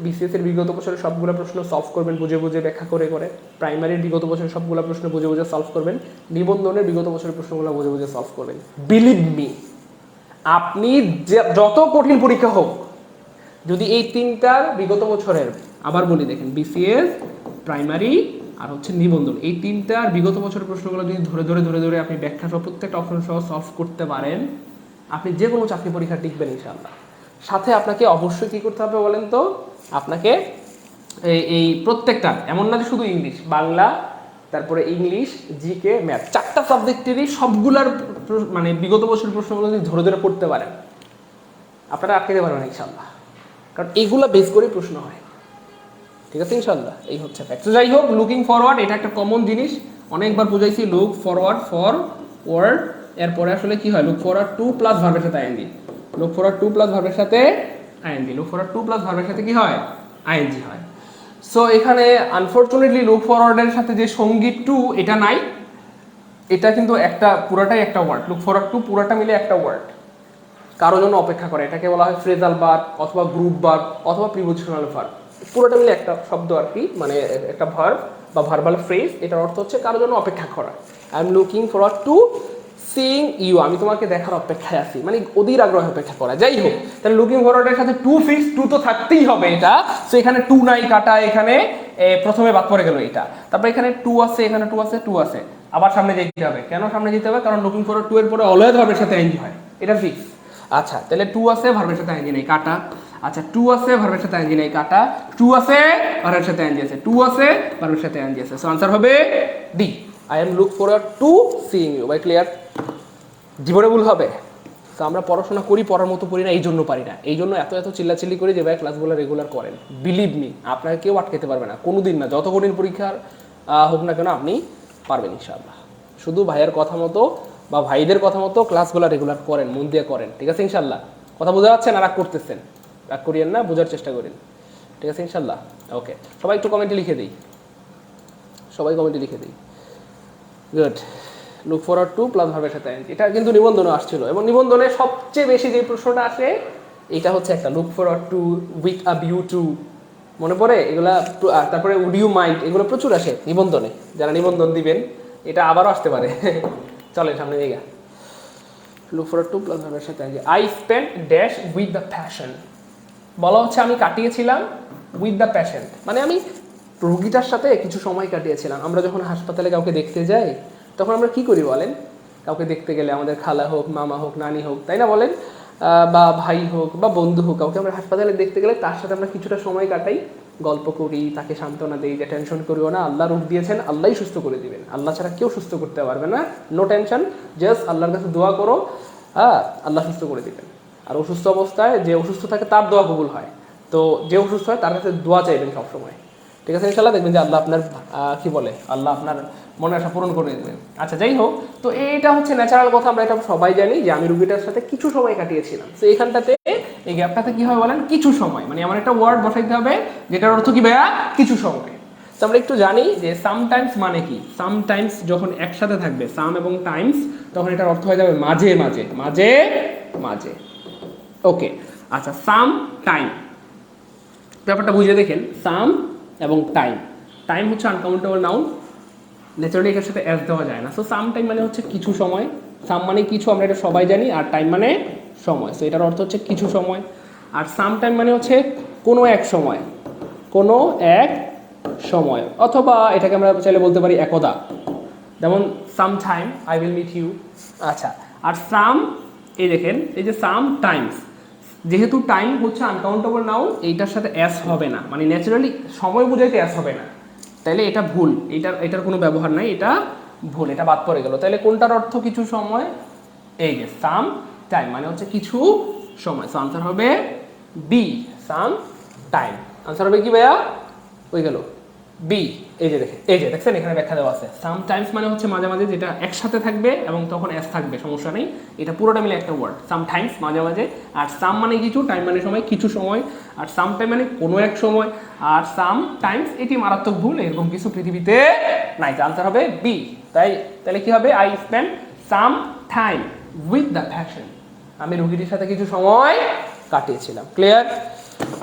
বিসিএস এর বিগত বছরের সবগুলো প্রশ্ন সলভ করবেন বুঝে বুঝে, ব্যাখ্যা করে করে। প্রাইমারির বিগত বছরের সবগুলো প্রশ্ন বুঝে বুঝে সলভ করবেন, নিবন্ধনের বিগত বছরের প্রশ্নগুলো বুঝে বুঝে সলভ করবেন। বিলিভ মি, আপনি যত কঠিন পরীক্ষা হোক, যদি এই তিনটার বিগত বছরের, আবার বলি দেখেন, বিসিএস, প্রাইমারি আর হচ্ছে নিবন্ধন, এই তিনটার বিগত বছরের প্রশ্নগুলো যদি ধরে ধরে ধরে ধরে আপনি ব্যাখ্যা সহ প্রত্যেকটা অপশন সহ সলভ করতে পারেন, আপনি যে কোনো চাকরি পরীক্ষা টিকবেন ইনশাআল্লাহ। সাথে আপনাকে অবশ্যই কী করতে হবে বলেন তো? আপনাকে এই প্রত্যেকটা, এমন না যে শুধু ইংলিশ, বাংলা, তারপরে ইংলিশ, জিকে, ম্যাথ, 4টা সাবজেক্টেরই সবগুলার মানে বিগত বছরের প্রশ্নগুলো যদি ধরে ধরে পড়তে পারেন, আপনারা আটকাতে পারবেন ইনশাআল্লাহ, কারণ এইগুলা বেস করেই প্রশ্ন হয়, ঠিক আছে ইনশাআল্লাহ। এই হচ্ছে ফ্যাক্ট। তো যাই হোক, লুকিং ফরওয়ার্ড এটা একটা কমন জিনিস, অনেকবার বুঝাইছি। লুক ফরওয়ার্ড, ফরওয়ার্ড, এরপরে আসলে কি হয়? লুক ফরওয়ার্ড টু প্লাস ভার্বের সাথে ING, look forward to plus ভার্বের সাথে ING, look forward to plus ভার্বের সাথে কি হয়? আইএনজি হয়। সো এখানে আনফরচুনেটলি লুক ফরওয়ার্ডের সাথে যে সঙ্গী টু, এটা নাই। এটা কিন্তু একটা, পুরাটাই একটা ওয়ার্ড। লুক ফরওয়ার্ড টু পুরাটা মিলে একটা ওয়ার্ড, কারো জন্য অপেক্ষা করে, এটাকে বলা হয় ফ্রেজাল ভার্ব অথবা গ্রুপ ভার্ব অথবা প্রিপোজিশনাল ভার্ব। পুরোটা মিলে একটা শব্দ আর কি, মানে একটা ভার্ব বা ভার্বাল ফ্রেজ। এটার অর্থ হচ্ছে কারো জন্য অপেক্ষা করা। I am looking forward to seeing you, আমি তোমাকে দেখার অপেক্ষায় আছি, মানে অধীর আগ্রহে অপেক্ষা করা। যাই হোক, তাহলে লুকিং ফরওয়ার্ডের সাথে টু ফিক্স, টু তো থাকতেই হবে এটা। সো এখানে টু নাই, কাটা, এখানে প্রথমে বাদ পড়ে গেল এটা। তারপর এখানে টু আছে, এখানে টু আছে, টু আছে, আবার সামনে যেতে হবে। কেন সামনে যেতে হবে? কারণ লুকিং ফরওয়ার্ড টু এর পরে অলওয়েজ ভার্বের সাথে আইএনজি হয়, এটা ফিক্স। আচ্ছা, তাহলে টু আছে, ভার্বের সাথে আইএনজি নেই, কাটা। আচ্ছা, টু আছে, ভার্বের সাথে আইএনজি নেই, কাটা। টু আছে, ভার্বের সাথে আইএনজি আছে, টু আছে, ভার্বের সাথে আইএনজি আছে। সো আনসার হবে D, I am look forward to seeing you. বাই ক্লিয়ার? জীবনে ভুল হবে। তো আমরা পড়াশোনা করি, পড়ার মতো পড়ি না, এই জন্য পারি না, এই জন্য এত চিল্লাচিল্লি করি যে ভাই ক্লাসগুলো রেগুলার করেন। বিলিভ মি, আপনাকে কেউ আটকাতে পারবে না কোনোদিন না, যত কঠিন পরীক্ষার হোক না কেন আপনি পারবেন ইনশাআল্লাহ। শুধু ভাইয়ের কথা মতো বা ভাইদের কথা মতো ক্লাসগুলো রেগুলার করেন, মন দিয়ে করেন, ঠিক আছে ইনশাআল্লাহ? কথা বোঝা যাচ্ছে না? রাগ করতেছেন? রাগ করিয়েন না, বোঝার চেষ্টা করেন, ঠিক আছে ইনশাআল্লাহ? ওকে, সবাই একটু কমেন্টে লিখে দিই, সবাই কমেন্টে লিখে দিই। Good. Look forward to plus ভার্বের সাথে আইএনজি, এটা কিন্তু নিবন্ধনে আসছিল, এবং নিবন্ধনে সবচেয়ে বেশি যে প্রশ্নটা আসে এটা হচ্ছে একটা, look forward two with a view to, মনে পড়ে এগুলা? তারপরে উড ইউ মাইন্ড, এগুলো প্রচুর আসে নিবন্ধনে, যারা নিবন্ধন দিবেন এটা আবারও আসতে পারে। চলেন সামনে দিকে। লুক ফর টু প্লাস ভার্বের সাথে I spend dash with the passion. বলা হচ্ছে আমি কাটিয়েছিলাম উইথ দ্য প্যাশন, মানে আমি রোগীটার সাথে কিছু সময় কাটিয়েছিলাম। আমরা যখন হাসপাতালে কাউকে দেখতে যাই তখন আমরা কি করি বলেন? কাউকে দেখতে গেলে আমাদের খালা হোক, মামা হোক, নানি হোক, তাই না বলেন, বা ভাই হোক বা বন্ধু হোক, কাউকে আমরা হাসপাতালে দেখতে গেলে তার সাথে আমরা কিছুটা সময় কাটাই, গল্প করি, তাকে সান্ত্বনা দিই যে টেনশন করিও না, আল্লাহ রোগ দিয়েছেন, আল্লাহই সুস্থ করে দিবেন, আল্লাহ ছাড়া কেউ সুস্থ করতে পারবে না, নো টেনশন, জাস্ট আল্লাহর কাছে দোয়া করো, আল্লাহ সুস্থ করে দিবেন। আর অসুস্থ অবস্থায় যে অসুস্থ থাকে তার দোয়া কবুল হয়, তো যে অসুস্থ হয় তার কাছে দোয়া চাইবেন সবসময়, ঠিক আছে? ইনশাল্লাহ দেখবেন যে আল্লাহ আপনার কি বলে, আল্লাহ আপনার মনের আশা পূরণ করে দেবেন। আচ্ছা, যাই হোক, তো এইটা হচ্ছে ন্যাচারাল কথা, আমরা এটা সবাই জানি যে আমি রুগীটার সাথে কিছু সময় কাটিয়েছিলাম। তো এখানটাতে এই গ্যাপটাতে কি হয় বলেন? কিছু সময়, মানে আমার একটা ওয়ার্ড বসাইতে হবে যেটার অর্থ কি ভাইয়া? কিছু সময়। তো আমরা একটু জানি যে সামটাইমস মানে কি। সামটাইমস যখন একসাথে থাকবে, সাম এবং টাইমস, তখন এটার অর্থ হয়ে যাবে মাঝে মাঝে, মাঝে মাঝে। ওকে, আচ্ছা, সাম টাইম ব্যাপারটা বুঝে দেখেন। সাম এবং টাইম, টাইম হচ্ছে আনকাউন্টেবল নাউন, ন্যাচারালি এর সাথে অ্যাস দেওয়া যায় না। সো সাম টাইম মানে হচ্ছে কিছু সময়, সাম মানে কিছু, আমরা এটা সবাই জানি, আর টাইম মানে সময়, সো এটার অর্থ হচ্ছে কিছু সময়। আর সাম টাইম মানে হচ্ছে কোনো এক সময়, কোনো এক সময়, অথবা এটাকে আমরা চাইলে বলতে পারি একদা, যেমন some time I will meet you. আচ্ছা, আর সাম, এই দেখেন, এই যে সাম টাইমস, যেহেতু টাইম হচ্ছে আনকাউন্টেবল নাউন, এইটার সাথে অ্যাস হবে না, মানে ন্যাচারালি সময় বুঝাইতে অ্যাস হবে না, তাইলে এটা ভুল, এটার কোনো ব্যবহার নাই, এটা ভুল, এটা বাদ পড়ে গেল। তাহলে কোনটার অর্থ কিছু সময়? এই যে সাম টাইম মানে হচ্ছে কিছু সময়, সো আনসার হবে বি, সাম টাইম। আনসার হবে কি ভাইয়া? ওই গেল বি। এই যে দেখছেন এখানে ব্যাখ্যা দেওয়া আছে। সাম টাইমস মানে হচ্ছে মাঝে মাঝে, যেটা একসাথে থাকবে এবং তখন এস থাকবে, সমস্যা নেই, এটা পুরোটা মিলে একটা ওয়ার্ড, সাম টাইমস, মাঝে মাঝে। আর সাম মানে কিছু, টাইম মানে সময়, কিছু সময়, আর সাম টাইম মানে কোনো এক সময়, আর সাম টাইমস এটি মারাত্মক ভুল, এরকম কিছু পৃথিবীতে নাই। তো আনসার হবে বি। তাহলে কি হবে? I spend some time with the passion, আমি রোগীটির সাথে কিছু সময় কাটিয়েছিলাম। ক্লিয়ার?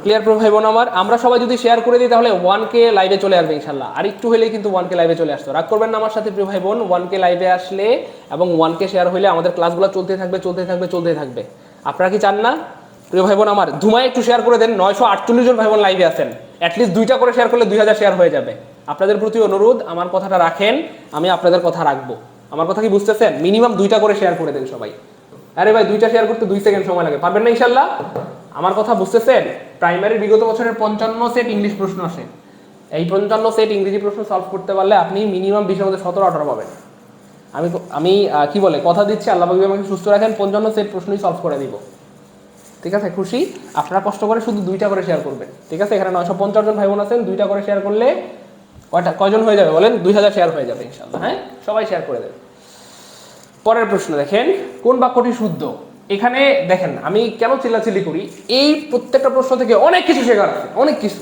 ক্লিয়ার প্রো ভাই বোন আমার? আমরা সবাই যদি শেয়ার করে দিই তাহলে 1K লাইভে চলে আসবে ইনশাল্লাহ, আর একটু হলেই কিন্তু 1K লাইভে চলে আসতো। রাগ করবেন না আমার সাথে প্রিয় ভাই বোন, 1K লাইভে আসলে এবং 1K শেয়ার হইলে আমাদের ক্লাসগুলো চলতে থাকবে। আপনারা কি চান না প্রিয় ভাই বোন আমার? ধুমায় একটু শেয়ার করে দেন। 948 জন ভাই বোন লাইভে আছেন, অ্যাটলিস্ট 2টা করে শেয়ার করলে 2000 শেয়ার হয়ে যাবে। আপনাদের প্রতি অনুরোধ, আমার কথাটা রাখেন, আমি আপনাদের কথা রাখবো। আমার কথা কি বুঝতেছেন? মিনিমাম 2টা করে শেয়ার করে দেন সবাই। আরে ভাই, 2টা শেয়ার করতে 2 সেকেন্ড সময় লাগে, পারবেন না ইনশাল্লাহ? আমার কথা বুঝতেছেন? প্রাইমারির বিগত বছরের 55 সেট ইংলিশ প্রশ্ন আসে, এই 55 সেট ইংরেজি প্রশ্ন সলভ করতে পারলে আপনি মিনিমাম 20-এর মধ্যে 17-18 পাবেন। আমি কি বলে কথা দিচ্ছি, আল্লাহ পাক আমাকে সুস্থ রাখেন, 55 সেট প্রশ্নই সলভ করে দিব, ঠিক আছে? খুশি? আপনারা কষ্ট করে শুধু 2টা করে শেয়ার করবেন, ঠিক আছে? এখানে 950 জন ভাই বোন আছেন, 2টা করে শেয়ার করলে কয়জন হয়ে যাবে বলেন? 2000 শেয়ার হয়ে যাবে ইনশাল্লাহ। হ্যাঁ, সবাই শেয়ার করে দেবেন। পরের প্রশ্ন দেখেন, কোন বাক্যটি শুদ্ধ? এখানে দেখেন আমি কেন চিল্লাচিল্লি করি, এই প্রত্যেকটা প্রশ্ন থেকে অনেক কিছু শেখার আছে, অনেক কিছু।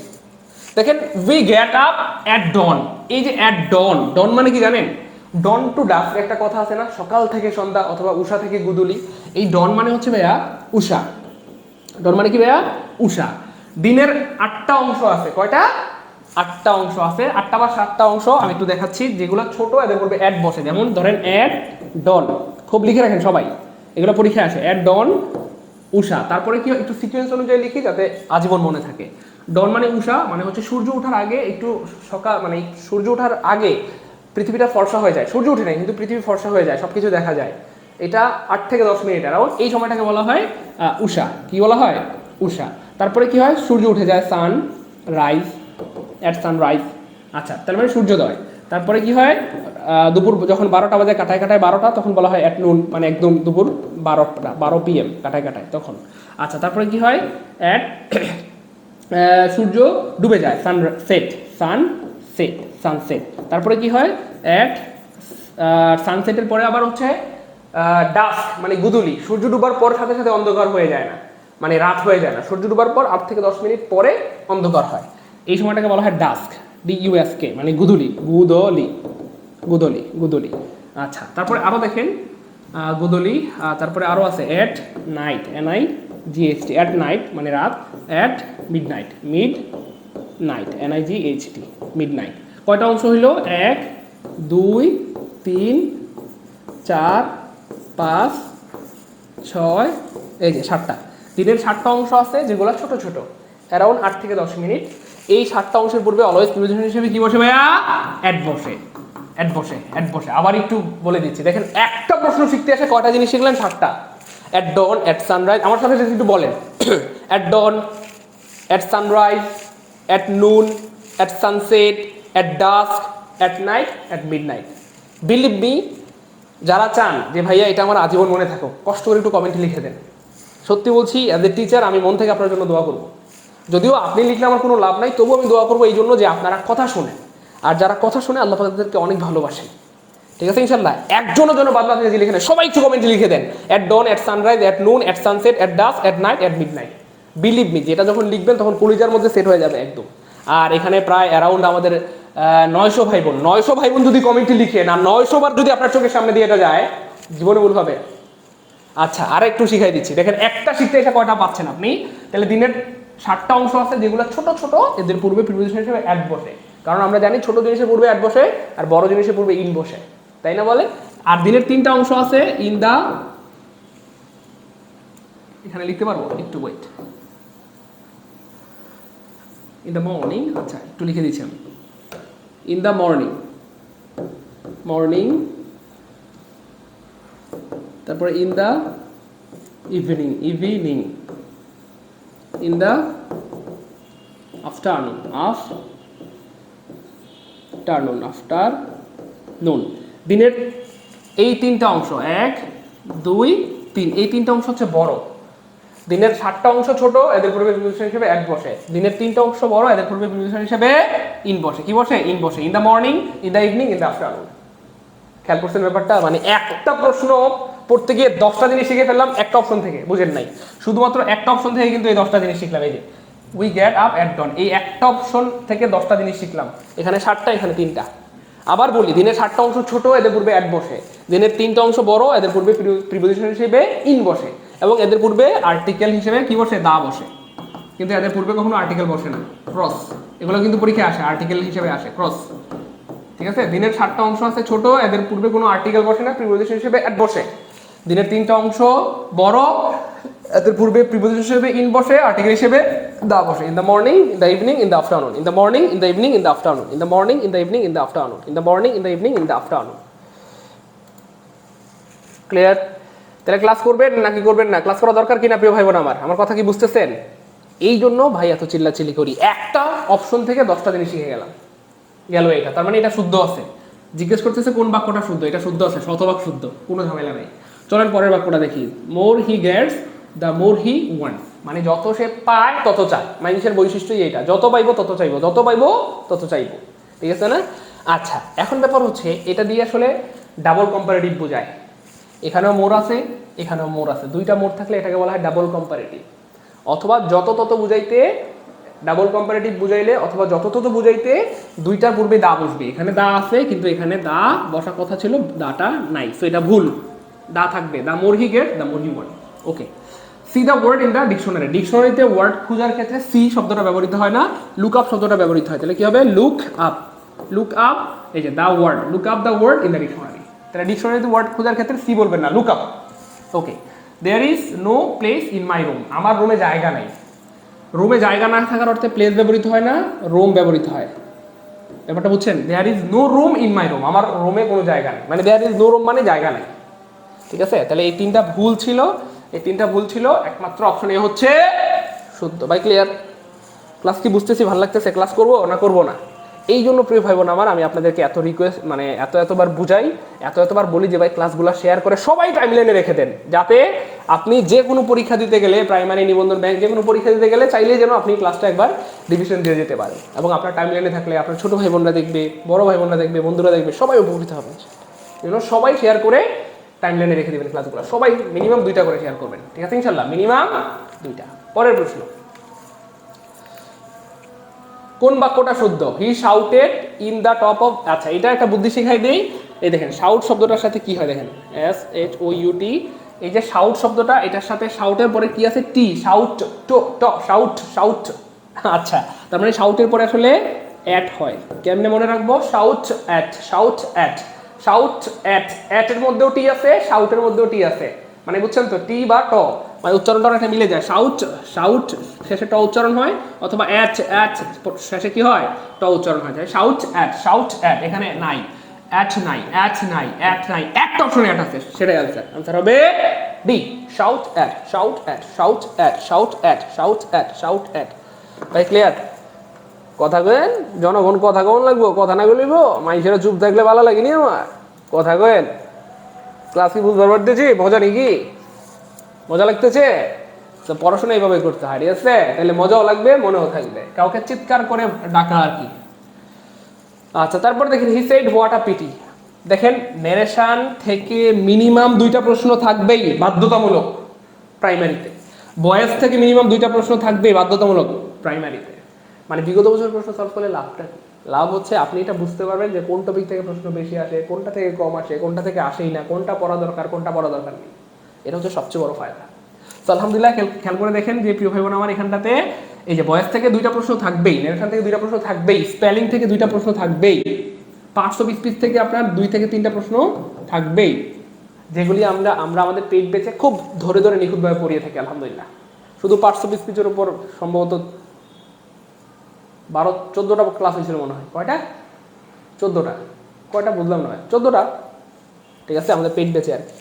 দেখেন, we get up at dawn, এই যে অ্যাট ডন, ডন মানে কি জানেন? ডন টু ডাস্ক একটা কথা আছে না, সকাল থেকে সন্ধ্যা অথবা উষা থেকে গুদুলি। এই ডন মানে হচ্ছে ভাইয়া উষা। ডন মানে কি ভাইয়া? উষা। দিনের 8টা অংশ আছে, কয়টা? 8টা অংশ আছে, 8টা বা 7টা অংশ আমি একটু দেখাচ্ছি, যেগুলো ছোট এদের করবে অ্যাড বসে, যেমন ধরেন অ্যাট ডন, খুব লিখে রাখেন সবাই, এগুলো পরীক্ষায় আসে। অ্যাট ডন উষা, তারপরে কি একটু সিকোয়েন্স অনুযায়ী লিখি যাতে আজীবন মনে থাকে। ডন মানে উষা, মানে হচ্ছে সূর্য ওঠার আগে, একটু সকাল, মানে সূর্য ওঠার আগে পৃথিবীটা ফর্সা হয়ে যায়, সূর্য উঠে নাই কিন্তু পৃথিবী ফর্সা হয়ে যায়, সবকিছু দেখা যায়, এটা 8 থেকে 10 মিনিট অ্যারাউন্ড, এই সময়টাকে বলা হয় উষা। কি বলা হয়? উষা। তারপরে কি হয়? সূর্য উঠে যায়, সান রাইজ, অ্যাট সানরাইজ। আচ্ছা, তার মানে সূর্যোদয়। তারপরে কি হয়? দুপুর যখন 12টা বাজে, কাটায় 12টা, তখন বলা হয় অ্যাট নুন, মানে একদম দুপুর 12 PM, কাটায় তখন। আচ্ছা, তারপরে কি হয়? অ্যাট সূর্য ডুবে যায়, সানসেট। তারপরে কি হয়? অ্যাট সানসেটের পরে আবার হচ্ছে ডাস্ক, মানে গুদুলি, সূর্য ডুবার পর সাথে সাথে অন্ধকার হয়ে যায় না, মানে রাত হয়ে যায় না, সূর্য ডুবার পর 8 থেকে 10 মিনিট পরে অন্ধকার হয়, এই সময়টাকে বলা হয় ডাস্ক, DUSK, মানে গুদলি। আচ্ছা, তারপরে আরো দেখেন গুদলি, তারপরে আরো আছে at night, NIGHT, at night মানে রাত, at mid night, NIGHT, mid night. কয়টা অংশ হইল? 1 2 3 4 5 6, এই যে 7টা। দিনের 7টা অংশ আছে যেগুলো ছোট ছোট, অ্যারাউন্ড 8 থেকে 10 মিনিট। এই 7টা অংশের পূর্বে অলওয়েজ প্রিপোজিশন হিসেবে কি বসে ভাইয়া? অ্যাট বসে, অ্যাট বসে, অ্যাট বসে। আবার একটু বলে দিচ্ছি, দেখেন একটা প্রশ্ন শিখতে এসে কয়টা জিনিস শিখলেন? 7টা। অ্যাট ডন, অ্যাট সানরাইজ, আমার সাথে একটু বলেন। At dawn, at sunrise, at noon, at sunset, at dusk, at night, at midnight. Believe me, যারা চান যে ভাইয়া এটা আমার আজীবন মনে থাকুক, কষ্ট করে একটু কমেন্টে লিখে দেন। সত্যি বলছি, অ্যাজ এ টিচার আমি মন থেকে আপনার জন্য দোয়া করবো। যদিও আপনি লিখলে আমার কোনো লাভ নাই, তবুও আমি দোয়া করবো এই জন্য যে আপনারা কথা শোনেন, আর যারা কথা শুনে আল্লাহ তাদেরকে অনেক ভালোবাসেন। ঠিক আছে ইনশাল্লাহ? একজনের জন্য বাদ বাকি লিখে নেন, সবাই একটু কমেন্টে লিখে দেন। At dawn, at sunrise, at noon, at sunset, at dusk, at night, at midnight. Believe me, যেটা যখন লিখবেন তখন কলিজার মধ্যে সেট হয়ে যাবে একদম। আর এখানে প্রায় অ্যারাউন্ড আমাদের 900 ভাই বোন, 900 ভাই বোন যদি কমেন্টে লিখে না, 900 বার যদি আপনার চোখের সামনে দিয়ে এটা যায়, জীবনে ভুল হবে। আচ্ছা, আর একটু শিখাই দিচ্ছি, দেখেন একটা শিখতে এসে কয়টা পাচ্ছেন আপনি? তাহলে দিনের 7টা অংশ আছে যেগুলো ছোট ছোট, এদের পূর্বে প্রিপোজিশন হিসেবে অ্যাট বসে। কারণ আমরা জানি ছোট জিনিসের পূর্বে অ্যাট বসে আর বড় জিনিসের পূর্বে ইন বসে, তাই না বলে? আর দিনের 3টা অংশ আছে ইন দা, এখানে লিখতে পারবো, একটু ওয়েট, ইন দ্য মর্নিং। আচ্ছা, একটু লিখে দিচ্ছি আমি, ইন দ্য মর্নিং, মর্নিং, তারপরে in the evening, evening, in the afternoon, afternoon, afternoon. দিনের এই 3টা অংশ 1 2 3, এই 3টা অংশ হচ্ছে বড়। দিনের 7টা অংশ ছোট, এদের পূর্বে প্রিপোজিশন হিসেবে অ্যাট বসে। দিনের 3টা অংশ বড়, এদের পূর্বে প্রিপোজিশন হিসেবে ইন বসে। কি বসে? ইন বসে। In the morning, in the evening, in the afternoon. খেয়াল করছেন ব্যাপারটা? মানে একটা প্রশ্ন পড়তে গিয়ে 10টা জিনিস শিখে ফেললাম একটা অপশন থেকে, বুঝেন নাই? শুধুমাত্র একটা অপশন থেকে কিন্তু এই 10টা জিনিস শিখলাম। এই যে we get up at dawn, এই একটা অপশন থেকে 10টা জিনিস শিখলাম। এখানে 7টা, এখানে 3টা। আবার বলি, দিনের 7টা অংশ ছোট, এদের পূর্বে অ্যাট বসে। দিনের 3টা অংশ বড়, এদের পূর্বে প্রিপোজিশন হিসেবে ইন বসে, এবং এদের পূর্বে আর্টিকেল হিসেবে কি বসে? দা বসে। কিন্তু এদের পূর্বে কখনো আর্টিকেল বসে না, ক্রস। এগুলো কিন্তু পরীক্ষায় আসে, আর্টিকেল হিসেবে আসে, ক্রস। ঠিক আছে? দিনের 7টা অংশ আছে ছোট, এদের পূর্বে কোনো আর্টিকেল বসে না, প্রিপোজিশন হিসেবে অ্যাট বসে। দিনের 3টা অংশ বড়, এদের পূর্বে প্রিপোজিশন হিসেবে ইন বসে, আর্টিকেল হিসেবে দা বসে। In the morning, in the evening, in the afternoon, in the morning, in the evening, in the afternoon, in the morning, in the evening, in the afternoon, in the morning, in the evening, in the afternoon. Clear? তাহলে ক্লাস করবেন নাকি করবেন না? ক্লাস করা দরকার কিনা প্রিয় ভাই বোন আমার? আমার কথা কি বুঝতেছেন? এই জন্য ভাই এত চিল্লাচিল্লি করি, একটা অপশন থেকে 10টা জিনিস শিখে গেলাম। গেল এটা, তার মানে এটা শুদ্ধ আছে। জিজ্ঞেস করতেছে কোন বাক্যটা শুদ্ধ, এটা শুদ্ধ আছে, শতভাগ শুদ্ধ, কোনো ঝামেলা নেই। চলেন পরের বাক্যটা দেখি। More he gets, the more he wants, মানে যত সে পায় তত চায়। মানুষের বৈশিষ্ট্যই এইটা, যত পাইবো তত চাইবো, যত পাইবো তত চাইবো। ঠিক আছে না? আচ্ছা, এখন ব্যাপার হচ্ছে এটা দিয়ে আসলে ডাবল কম্পারেটিভ বোঝায়। এখানেও মোর আছে, এখানেও মোর আছে, 2টা মোর থাকলে এটাকে বলা হয় ডাবল কম্পারেটিভ। অথবা যত তত বুঝাইতে, ডাবল কম্পারেটিভ বুঝাইলে অথবা যত তত বুঝাইতে 2টার পূর্বে দা বসবে। এখানে দা আছে কিন্তু এখানে দা বসার কথা ছিল, দাটা নাই, সো এটা ভুল। দা থাকবে, the more he get, the more he want. Okay, see the word in the dictionary. ডিকশনারিতে ওয়ার্ড খোঁজার ক্ষেত্রে সি শব্দটা ব্যবহৃত হয় না, লুক আপ শব্দটা ব্যবহৃত হয়। তাহলে কি হবে? লুক আপ, লুক আপ, এই যে the word, look up the word in the dictionary. তাহলে ডিকশনারিতে ওয়ার্ড খোঁজার ক্ষেত্রে সি বলবেন না, look up. Okay, there is no place in my room, আমার রুমে জায়গা নাই। রুমে জায়গা না থাকার অর্থে প্লেস ব্যবহৃত হয় না, রুম ব্যবহৃত হয়। ব্যাপারটা বুঝছেন? There is no room in my room, আমার রুমে কোনো জায়গা নেই, মানে দেয়ার ইজ নো রুম মানে জায়গা নেই। ঠিক আছে? তাহলে এই 3টা ভুল ছিল, এই 3টা ভুল ছিল, একমাত্র অপশন এ হচ্ছে শুদ্ধ। ভাই ক্লিয়ার? ক্লাস কি বুঝতেছি? ভালো লাগতেছে? ক্লাস করবো না করবো না? এই জন্য প্রিয় ভাই বোন আমার, আমি আপনাদেরকে এত রিকোয়েস্ট, মানে এতবার বুঝাই, এতবার বলি যে ভাই ক্লাসগুলো শেয়ার করে সবাই টাইমলাইনে রেখে দেন, যাতে আপনি যে কোনো পরীক্ষা দিতে গেলে, প্রাইমারি, নিবন্ধন, ব্যাংক, যে কোনো পরীক্ষা দিতে গেলে চাইলে যেন আপনি ক্লাসটা একবার রিভিশন দিয়ে যেতে পারেন। এবং আপনার টাইমলাইনে থাকলে আপনার ছোটো ভাই বোনরা দেখবে, বড় ভাই বোনরা দেখবে, বন্ধুরা দেখবে, সবাই উপকৃত হবে। এগুলো সবাই শেয়ার করে টাইমলাইনে রেখে দেবেন ক্লাসগুলো, সবাই মিনিমাম 2টা করে শেয়ার করবেন। ঠিক আছে ইনশাল্লাহ? মিনিমাম 2টা। পরের প্রশ্ন, কোন বাক্যটা শুদ্ধ? He shouted in the top of, আচ্ছা এটা একটা বুদ্ধি শিখাই দেই। এই দেখেন শাউট শব্দটার সাথে কি হয়, দেখেন SHOUT, এই যে শাউট শব্দটা, এটার সাথে শাউটের পরে কি আছে? টি, শাউট, ট, শাউট, শাউট, আচ্ছা, তার মানে শাউটের পরে আসলে অ্যাট হয়। কেমনে মনে রাখবো? Shout at, shout at, shout at, অ্যাটের মধ্যেও টি আছে, শাউটের মধ্যেও টি আছে, মানে বুঝছেন তো, টি বা ট মানে উচ্চারণটা অনেকটা মিলে যায়। শাউট, শাউট শেষে ট উচ্চারণ হয়, অথবা অ্যাট, অ্যাট শেষে কি হয়? ট উচ্চারণ হয় যায়। শাউট অ্যাট, শাউট অ্যাট, এখানে নাই, অ্যাট নাই, অ্যাট নাই, অ্যাট নাই, একটা অপশনে অ্যাট আছে, সেটাই আনসার। আনসার হবে D, shout at, shout at, shout at, shout at, shout at, shout at. ভাই ক্লিয়ার? কথা কেন জনগণ, কথা কন লাগবো, কথা না বলিব মাইসেরা চুপ থাকলে ভালো লাগেনি আমার। কথা কেন, ক্লাস কি বুঝবার পারতেছি? মজা নাকি? মজা লাগতেছে? তো পড়াশোনা এইভাবে করতে হয়, ঠিক আছে? তাহলে মজাও লাগবে, মনেও থাকবে, কাউকে চিৎকার করে ডাকা আর কি। আচ্ছা, তারপর দেখেন হি সেড হোয়াট আ পিটি। দেখেন নেরেশন থেকে মিনিমাম 2টা প্রশ্ন থাকবেই বাধ্যতামূলক প্রাইমারিতে। বয়েস থেকে মিনিমাম 2টা প্রশ্ন থাকবেই বাধ্যতামূলক প্রাইমারিতে। মানে বিগত বছর প্রশ্ন সলভ করলে লাভটা কি? লাভ হচ্ছে আপনি এটা বুঝতে পারবেন যে কোন টপিক থেকে প্রশ্ন বেশি আসে, কোনটা থেকে কম আসে, কোনটা থেকে আসেই না, কোনটা পড়া দরকার, কোনটা পড়া দরকার নেই। এটা হচ্ছে সবচেয়ে বড় ফায়দা। তো আলহামদুলিল্লাহ, খেয়াল করে দেখেন যে প্রিয় ভাই বোন আমার, এখানটাতে এই যে বয়েস থেকে 2টা প্রশ্ন থাকবেই, নেরেশন থেকে 2টা প্রশ্ন থাকবেই, স্পেলিং থেকে 2টা প্রশ্ন থাকবেই, পার্টস অফ স্পিচ থেকে আপনার 2 থেকে 3টা প্রশ্ন থাকবেই, যেগুলি আমরা আমাদের পেট বেঁচে খুব ধরে ধরে নিখুঁতভাবে পড়িয়ে থাকি আলহামদুলিল্লাহ। শুধু পার্টস অফ স্পিচের উপর সম্ভবত 14টা ক্লাস হয়েছিল মনে হয়। কয়টা? 14টা। কয়টা বুঝলাম না, 14টা। ঠিক আছে, আমাদের পেট বেঁচে আর কি।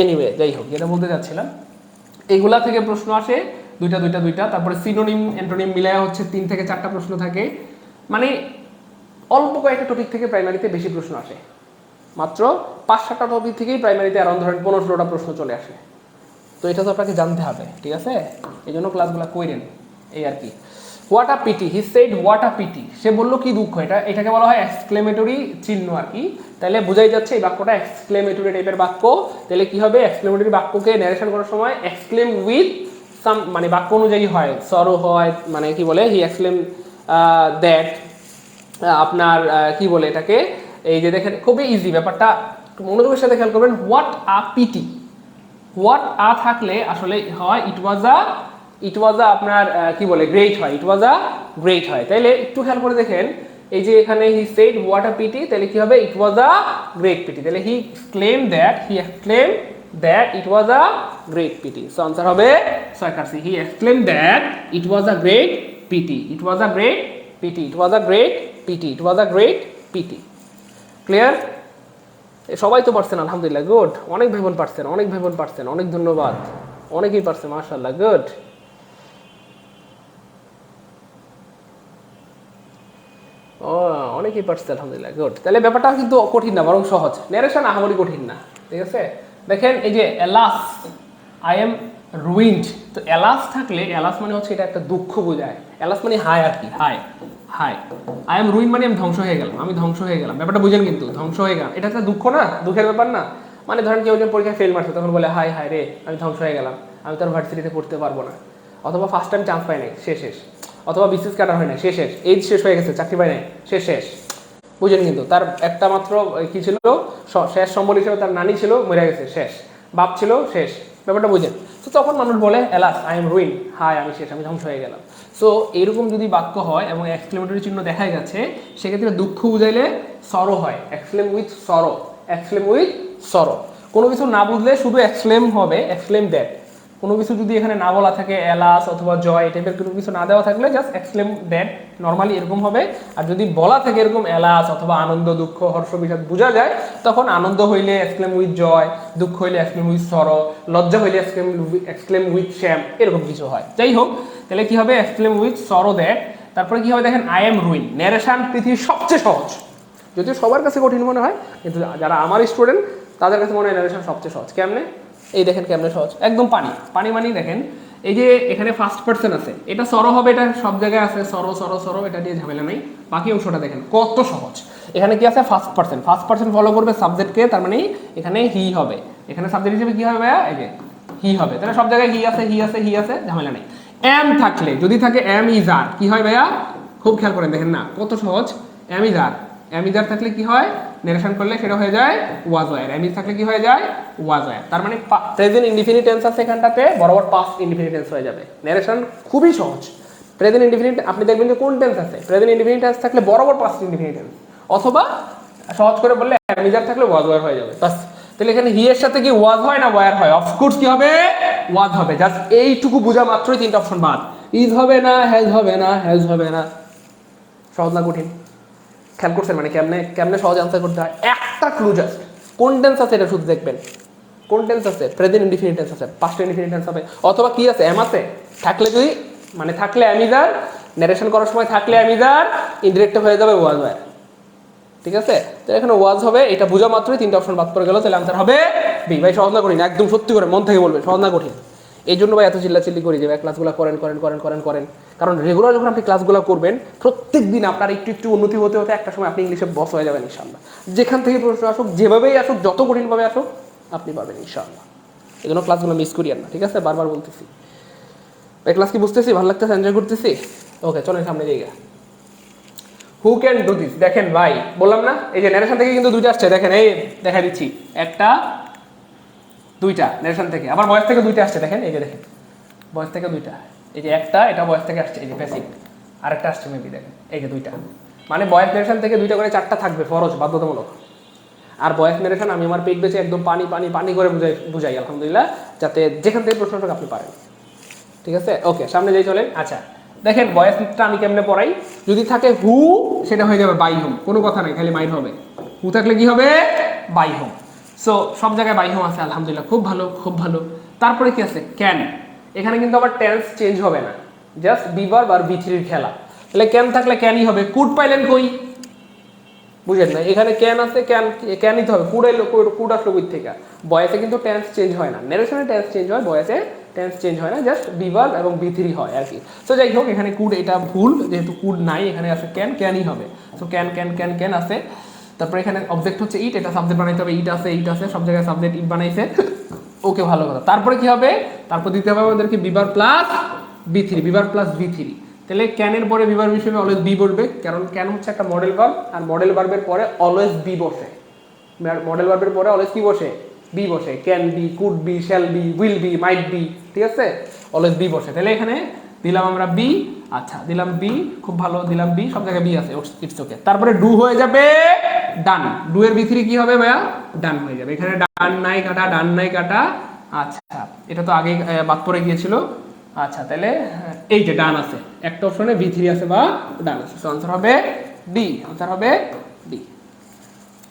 এনিওয়ে, যাই হোক, যেটা বলতে চাচ্ছিলাম, এইগুলা থেকে প্রশ্ন আসে 2টা। তারপরে সিনোনিম অ্যান্টোনিম মিলায়া হচ্ছে 3 থেকে 4টা প্রশ্ন থাকে। মানে অল্প কয়েকটা টপিক থেকে প্রাইমারিতে বেশি প্রশ্ন আসে। মাত্র 5-7টা টপিক থেকেই প্রাইমারিতে অ্যারাউন্ড ধরেন 15-16টা প্রশ্ন চলে আসে। তো এটা তো আপনাকে জানতে হবে, ঠিক আছে? এই জন্য ক্লাসগুলো কইরেন, এই আর কি। What a pity, he said what a pity. সে বললো কি দুঃখ। এটাকে বলা হয় এক্সক্লেমেটরি চিহ্ন আর কি। তাহলে বোঝাই যাচ্ছে এই বাক্যটা এক্সক্লেমেটরি টাইপের বাক্য। তাহলে কি হবে? এক্সক্লেমেটরি বাক্যকে ন্যারেশন করার সময় এক্সক্লেম উইথ সাম, মানে বাক্য অনুযায়ী হয়, সরো হয়, মানে কি বলে, হি এক্সক্লেম দ্যাট, আপনার কি বলে এটাকে, এই যে দেখেন খুবই ইজি ব্যাপারটা, মনোযোগের সাথে খেয়াল করবেন। What a PT, what a থাকলে আসলে হয় ইট ওয়াজ আ আপনার কি বলে, গ্রেট হয়, ইট ওয়াজ আ গ্রেট হয়। তাইলে একটু খেয়াল করে দেখেন, এই যে এখানে he said what a pity, তাহলে কি হবে? It was a great pity. তাহলে he exclaim that it was a great pity. So answer হবে 6 he exclaim that it was a great pity, it was a great pity, it was a great pity, it was a great pity. Clear? সবাই তো পারছেন আলহামদুলিল্লাহ, গুড। অনেক ভাই বোন পারছেন, অনেক ভাই বোন পারছেন, অনেক ধন্যবাদ, অনেকেই পারছে মাশাআল্লাহ, গুড। ও, অনেকেই পারছে আলহামদুলিল্লাহ, গুড। তাহলে ব্যাপারটা কিন্তু কঠিন না, বরং সহজ। ন্যারেশন আহামরি কঠিন না, ঠিক আছে? দেখেন এই যে এলাস, আই এম রুইন্ড। তো এলাস থাকলে, এলাস মানে হচ্ছে এটা একটা দুঃখ বোঝায়। এলাস মানে হাই আর কি, হাই, হাই। আই এম রুইন মানে আমি ধ্বংস হয়ে গেলাম, আমি ধ্বংস হয়ে গেলাম। ব্যাপারটা বুঝেন কিন্তু, ধ্বংস হয়ে গেলাম, এটা একটা দুঃখ না, দুঃখের ব্যাপার না। মানে ধরেন কেউ যে পরীক্ষায় ফেল মারছে, তখন বলে হাই হাই রে, আমি ধ্বংস হয়ে গেলাম, আমি তো আর ভার্সিটিতে পড়তে পারবো না। অথবা ফার্স্ট টাইম চান্স পাই নাই, শেষ। অথবা বিসিএস কাটার হয় না, শেষ। এইজ শেষ হয়ে গেছে, চাকরি পাই নাই, শেষ। বুঝেন কিন্তু, তার একটা মাত্র কি ছিল, শেষ সম্বল হিসেবে তার নানি ছিল, মরে গেছে, শেষ। বাপ ছিল, শেষ। ব্যাপারটা বুঝেন। তো তখন মানুষ বলে এলাস, আই এম রুইন, হাই আমি শেষ, আমি ধ্বংস হয়ে গেলাম। সো এরকম যদি বাক্য হয় এবং এক্সক্লেমেটরি চিহ্ন দেখা গেছে, সেক্ষেত্রে দুঃখ বুঝাইলে সরো হয়, exclaim with sorrow, exclaim with sorrow. কোনো কিছু না বুঝলে শুধু এক্সক্লেম হবে, এক্সক্লেম দ্যাট। কোনো কিছু যদি এখানে না বলা থাকে, এলাস অথবা জয় টাইপের কোনো কিছু না দেওয়া থাকলে জাস্ট এক্সক্লেম দ্যাট, নর্মালি এরকম হবে। আর যদি বলা থাকে এরকম এলাস অথবা আনন্দ, দুঃখ, হর্ষ, বিষাদ বোঝা যায়, তখন আনন্দ হইলে এক্সক্লেম উইথ জয়, দুঃখ হইলে এক্সক্লেম উইথ সরো, লজ্জা হইলে এক্সক্লেম উইথ শ্যাম, এরকম কিছু হয়। যাই হোক, তাহলে কি হবে? Exclaim with sorrow that. তারপরে কি হবে দেখেন, আই এম রুইন। ন্যারেশন পৃথিবীর সবচেয়ে সহজ, যদিও সবার কাছে কঠিন মনে হয়, কিন্তু যারা আমার স্টুডেন্ট তাদের কাছে মনে হয় ন্যারেশন সবচেয়ে সহজ। কেমনে? এই দেখেন কেমনে সহজ, একদম পানি মানে দেখেন, এই যে এখানে ফার্স্ট পার্সন আছে, এটা সরো হবে, এটা সব জায়গায় আছে, সরো, এটা দিয়ে ঝামেলা নাই। বাকি অংশটা দেখেন কত সহজ। এখানে কি আছে? ফার্স্ট পার্সন ফলো করবে সাবজেক্টকে, তার মানে এখানে হি হবে। এখানে সাবজেক্ট হিসেবে কি হবে ভাইয়া? এই যে হি হবে। তাহলে সব জায়গায় হি আছে, ঝামেলা নেই। এম থাকলে, যদি থাকে এম ইজ আর, কি হয় ভাইয়া? খুব খেয়াল করেন, দেখেন না কত সহজ। এম ইজ আর থাকলে কি হয়? নেরেশন করলে সেটা হয়ে যায় ওয়াজ ওয়ার। এম ইজ থাকলে কি হয়ে যায়? Was were. তার মানে প্রেজেন্ট ইনডিফিনিট টেন্স আছে এখানটাতে, বরাবর পাস্ট ইনডিফিনিট টেন্স হয়ে যাবে। নেরেশন খুবই সহজ, প্রেজেন্ট ইনডিফিনিট আপনি দেখবেন যে কোন টেন্স আছে, প্রেজেন্ট ইনডিফিনিট টেন্স থাকলে বরাবর পাস্ট ইনডিফিনিট টেন্স, অথবা সহজ করে বললে অ্যামিজার থাকলে ওয়াজ ওয়ার হয়ে যাবে বাস। তাহলে এখানে হি এর সাথে কি ওয়াজ হয় না ওয়ার হয়? অফকোর্স কি হবে? ওয়াজ হবে। জাস্ট এইটুকু বোঝা মাত্রই তিনটা অপশন বাদ। ইজ হবে না, হ্যাজ হবে না, হ্যাজ হবে না। সহজ না কঠিন? খেয়াল করছেন মানে কেমনে কেমনে সহজ আনসার করতে হয়? একটা ক্লু জাস্ট, কোন টেন্স আছে এটা শুধু দেখবেন। কোন টেন্স আছে? প্রেজেন্ট ইনডিফিনিট টেন্স আছে, পাস্ট ইনডিফিনিট টেন্স হবে, অথবা কি আছে এম আছে, থাকলে যদি মানে থাকলে অ্যামিজার, নারেশন করার সময় থাকলে অ্যামিজার, ইনডিরেক্ট হয়ে যাবে ওয়াজ হয়। ঠিক আছে? তো এখানে ওয়াজ হবে, এটা বোঝা মাত্রই তিনটা অপশন বাদ পড়ে গেল, তাহলে আনসার হবে বি। ভাই সহজ না কঠিন? একদম সত্যি করে মন থেকে বলবেন সহজ না কঠিন? এই জন্য ভাই এত চিল্লাচিল্লি করি যে ভাই ক্লাসগুলো করেন করেন করেন করেন করেন, কারণ রেগুলার যখন আপনি ক্লাসগুলো করবেন প্রত্যেক দিন আপনার একটু একটু উন্নতি হতে হতে একটা সময় আপনি ইংলিশে বস হয়ে যাবেন ইনশাআল্লাহ। যেখান থেকে প্রশ্ন আসুক, যেভাবেই আসুক, যত কঠিনভাবে আসুক, আপনি পারবেন ইনশাআল্লাহ। এই জন্য ক্লাসগুলো মিস করিয়েন না, ঠিক আছে? বারবার বলতেছি। ভাই ক্লাস কি বুঝতেছি? ভালো লাগতেছে? এনজয় করতেছি? ওকে, চলেন সামনে জায়গা। Who can do this? দেখেন ভাই বললাম না, এই যে ন্যারেশন থেকে কিন্তু দুইটা আসছে, দেখেন এই দেখা দিচ্ছি, একটা দুইটা ন্যারেশন থেকে, আবার ভয়েস থেকে দুইটা আসছে, দেখেন এই যে দেখেন ভয়েস থেকে দুইটা, এই যে একটা এটা ভয়েস থেকে আসছে, এই যে প্যাসিভ, আরেকটা আসছে মেবি, দেখেন এই যে দুইটা, মানে ভয়েস ন্যারেশন থেকে দুইটা করে চারটা থাকবে, ফরজ বাধ্যতামূলক। আর ভয়েস ন্যারেশন আমি আমার পেট বেঁচে একদম পানি পানি পানি করে বুঝাই আলহামদুলিল্লাহ, যাতে যেখান থেকে প্রশ্নটা আপনি পারেন। ঠিক আছে? ওকে, সামনে যাই চলেন। আচ্ছা দেখেন ভয়েসটা আমি কেমনে পড়াই, যদি থাকে হু সেটা হয়ে যাবে বাই হোম, কোনো কথা নাই, খালি মাইন্ড হবে। হু থাকলে কি হবে? By whom. সো সব জায়গায় বাই হোম আছে আলহামদুলিল্লাহ, খুব ভালো খুব ভালো। তারপরে কি আছে? ক্যান। এখানে কিন্তু আবার টেন্স চেঞ্জ হবে না, জাস্ট বি ভার্ব আর বি থ্রির খেলা। তাহলে ক্যান থাকলে ক্যানই হবে। কুড পাইলেন কই? বুঝেন না, এখানে ক্যান আছে, ক্যানই তো হবে। কুড এলো, কুড আসলো কই থেকে? বয়েসে কিন্তু টেন্স চেঞ্জ হয় না, ন্যারেশনে টেন্স চেঞ্জ হয়, বয়েসে টেন্স চেঞ্জ হয় না, জাস্ট বি ভার্ব এবং বি থ্রি হয় আর কি। সো যাই হোক, এখানে কুড এটা ভুল, যেহেতু কুড নাই, এখানে আছে ক্যান, ক্যানই হবে। So can can can can আছে। তারপরে এখানে অবজেক্ট হচ্ছে ইট, এটা সাবজেক্ট বানাইতে হবে, ইট আছে ইট আছে, সব জায়গায় সাবজেক্ট ইট বানাইছে। ওকে, ভালো কথা। তারপরে কি হবে? তারপর দিতে হবে আমাদেরকে B verb plus B three, B verb plus B three. তাহলে ক্যানের পরে বি ভার্ব হিসেবে অলওয়েজ বি বসবে, কারণ ক্যান হচ্ছে একটা মডেল ভার্ব, আর মডেল ভার্বের পরে অলওয়েজ বি বসে। মডেল ভার্বের পরে অলওয়েজ কি বসে? বি বসে। Can be, could be, shall be, will be, might be, ঠিক আছে? অলওয়েজ বি বসে। তাহলে এখানে দিলাম আমরা বি, আচ্ছা দিলাম বি, খুব ভালো, দিলাম বি, সব জায়গায় বি আছে, ইটস ওকে। তারপরে ডু হয়ে যাবে ডান। ডু এর বি থ্রি কি হবে ভাইয়া? ডান হয়ে যাবে। এখানে ডান নাই কাটা, ডান নাই কাটা। আচ্ছা, এটা তো আগে বাদ পড়ে গিয়েছিল। আচ্ছা, তাহলে এই যে ডান আছে, একটা অপশনে বি থ্রি আছে বা ডান আছে। সো আনসার হবে ডি, আনসার হবে ডি।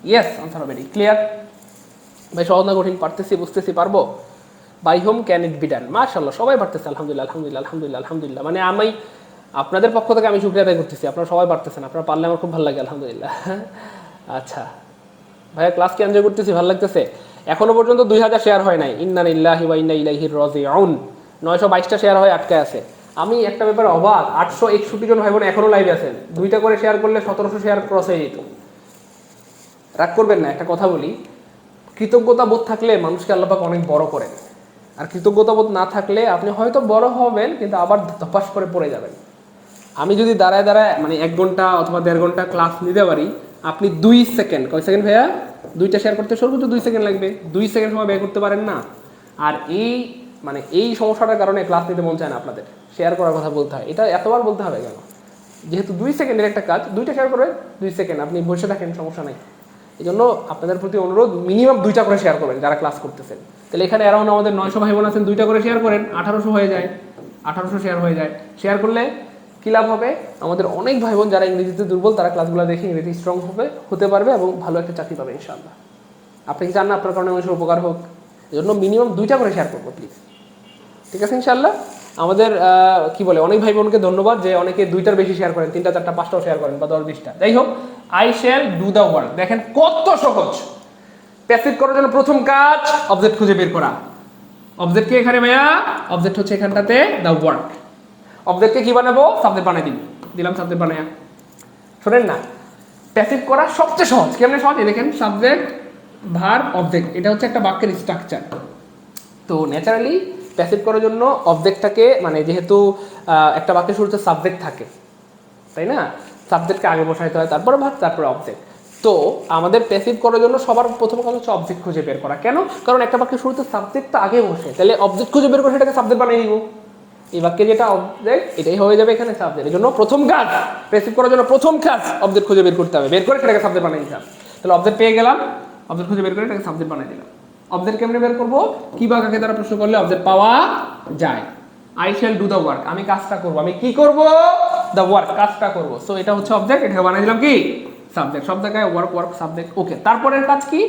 ইয়েস, আনসার হবে ডি। ক্লিয়ার? ভাই সহজ না কঠিন? পারতেছি, বুঝতেছি, পারবো। By whom can it be done? মাশাআল্লাহ, সবাই পারতেছে আলহামদুলিল্লাহ আলহামদুলিল্লাহ আলহামদুলিল্লাহ আলহামদুলিল্লাহ। মানে আমি আপনাদের পক্ষ থেকে আমি শুকরিয়া আদায় করতেছি, আপনারা সবাই পারতেছেন, আপনারা পারলে আমার খুব ভালো লাগে আলহামদুলিল্লাহ। আচ্ছা ভাইয়া, ক্লাস কি এনজয় করতেছি? ভালো লাগতেছে? এখনো পর্যন্ত 2000 শেয়ার হয় নাই। ইন্না লিল্লাহি ওয়া ইন্না ইলাইহি রাজিউন। 922টা শেয়ার হয় আটকে আছে। আমি একটা ব্যাপারে অবাক, 861 জন ভাই বোন এখনো লাইভে আছেন। দুইটা করে শেয়ার করলে 1700 শেয়ার ক্রস হয়ে যেত। রাগ করবেন না, একটা কথা বলি, কৃতজ্ঞতা বোধ থাকলে মানুষকে আল্লাহ পাক অনেক বড় করেন, আর কৃতজ্ঞতা বোধ না থাকলে আপনি হয়তো বড় হবেন কিন্তু আবার ধপাস করে পড়ে যাবেন। আমি যদি দাঁড়ায় দাঁড়ায় মানে 1 ঘন্টা অথবা 1.5 ঘন্টা ক্লাস নিতে পারি, আপনি 2 সেকেন্ড, কয় সেকেন্ড ভাইয়া? দুইটা শেয়ার করতে সর্বোচ্চ 2 সেকেন্ড লাগবে। 2 সেকেন্ড সময় ব্যয় করতে পারেন না। আর এই সমস্যাটার কারণে ক্লাস নিতে মন চায় না আপনাদের, শেয়ার করার কথা বলতে হয়। এটা এতবার বলতে হবে কেন? যেহেতু 2 সেকেন্ডের একটা কাজ, 2টা শেয়ার করে 2 সেকেন্ড আপনি বসে থাকেন, সমস্যা নাই। এই জন্য আপনাদের প্রতি অনুরোধ, মিনিমাম 2টা করে শেয়ার করবেন যারা ক্লাস করতেছেন। তাহলে এখানে অ্যারাউন্ড আমাদের 900 ভাই বোন আছেন, 2টা করে শেয়ার করেন, 1800 হয়ে যায়। 1800 শেয়ার হয়ে যায়। শেয়ার করলে কী লাভ হবে? আমাদের অনেক ভাই বোন যারা ইংরেজিতে দুর্বল, তারা ক্লাসগুলো দেখে ইংরেজি স্ট্রং হতে পারবে এবং ভালো একটা চাকরি পাবে ইনশাআল্লাহ। আপনি কি চান না আপনার কারণে মানুষের উপকার হোক? এই জন্য মিনিমাম 2টা করে শেয়ার করবো প্লিজ, ঠিক আছে ইনশাআল্লাহ। আমাদের কি বলে, অনেক ভাই বোনকে ধন্যবাদ যে অনেকে 2টার বেশি শেয়ার করেন, 3টা 4টা 5টাও শেয়ার করেন বা 10-20টা। যাই হোক, I shall do the work. দেখেন কত সহজ। প্যাসিভ করার জন্য প্রথম কাজ অবজেক্ট খুঁজে বের করা। অবজেক্ট কি এখানে ভাইয়া? অবজেক্ট হচ্ছে এখানটাতে দ্য ওয়ার্ক। অবজেক্টকে কি বানাবো? সাবজেক্ট বানাই দিলাম সাবজেক্ট বানায়া। শোনেন না, প্যাসিভ করা সবচেয়ে সহজ। কেমনে সহজ? এই দেখেন, সাবজেক্ট ভার্ব অবজেক্ট, এটা হচ্ছে একটা বাক্যের স্ট্রাকচার। তো ন্যাচারালি প্যাসিভ করার জন্য অবজেক্টটাকে, মানে যেহেতু একটা বাক্যের শুরুতে সাবজেক্ট থাকে, তাই না? সাবজেক্টকে আগে বসাইতে হয়, তারপরে ভার্ব, তারপরে অবজেক্ট। তো আমাদের প্যাসিভ করার জন্য সবার প্রথম কাজ হচ্ছে অবজেক্ট খুঁজে বের করা। কেন? কারণ একটা বাক্যের শুরুতে সাবজেক্টটা আগে বসে, তাহলে অবজেক্ট খুঁজে বের করে সেটাকে সাবজেক্ট বানিয়ে দিব। এই বাক্যে যেটা অবজেক্ট এটাই হয়ে যাবে এখানে সাবজেক্ট। এই জন্য প্রথম কাজ প্যাসিভ করার জন্য প্রথম কাজ অবজেক্ট খুঁজে বের করতে হবে, বের করে সেটাকে সাবজেক্ট বানিয়ে দিতে হবে। তাহলে অবজেক্ট পেয়ে গেলাম, অবজেক্ট খুঁজে বের করে এটাকে সাবজেক্ট বানিয়ে দিলাম। অবজেক্ট কেমনে বের করবো, কি বা কাকে দ্বারা প্রশ্ন করলে অবজেক্ট পাওয়া যায়। I shall do the work, আমি কাজটা করবো, আমি কি করব, দ্য ওয়ার্ক, কাজটা করব। সো এটা হচ্ছে অবজেক্ট, এটাকে বানিয়ে দিলাম কি সাবজেক্ট। সব জায়গায় ওয়ার্ক ওয়ার্ক সাবজেক্ট। ওকে, তারপরের কাজ কি,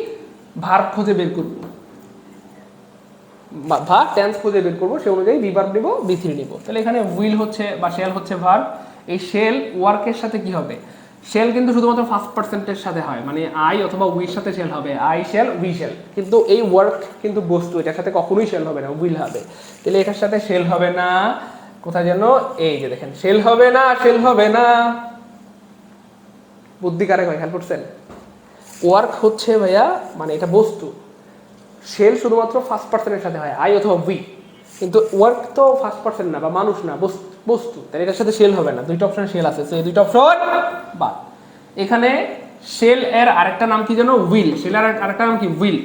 ভার্ব খুঁজে বের করব, ভার্ব টেন্স খুঁজে বের করবো, সেই অনুযায়ী বি ভার্ব নিব, বি থ্রি নিব। তাহলে এখানে উইল হচ্ছে বা শেল হচ্ছে ভার্ব। এই শেল ওয়ার্কের সাথে কি হবে, শেল কিন্তু শুধুমাত্র ফার্স্ট পার্সেন্টের সাথে হয়, মানে আই অথবা উইর সাথে শেল হবে, আই শেল উই শেল। কিন্তু এই ওয়ার্ক কিন্তু বস্তু, এটার সাথে কখনোই শেল হবে না, উইল হবে। তাহলে এটার সাথে শেল হবে না, কোথায় যেন এই যে দেখেন শেল হবে না, শেল হবে না, বুদ্ধি কারে হয় খেয়াল করছেন। ওয়ার্ক হচ্ছে ভাইয়া মানে এটা বস্তু, শেল শুধুমাত্র ফার্স্ট পার্সনের সাথে হয়, আই অথবা উই। কিন্তু ওয়ার্ক তো ফার্স্ট পার্সন না বা মানুষ না, বস্তু, তাহলে এটার সাথে শেল হবে না। দুইটা অপশন শেল আছে, এই দুইটা অপশন বাদ। এখানে শেল এর আরেকটা নাম কি জানো, উইল। শেল এর আরেকটা নাম কি, উইল,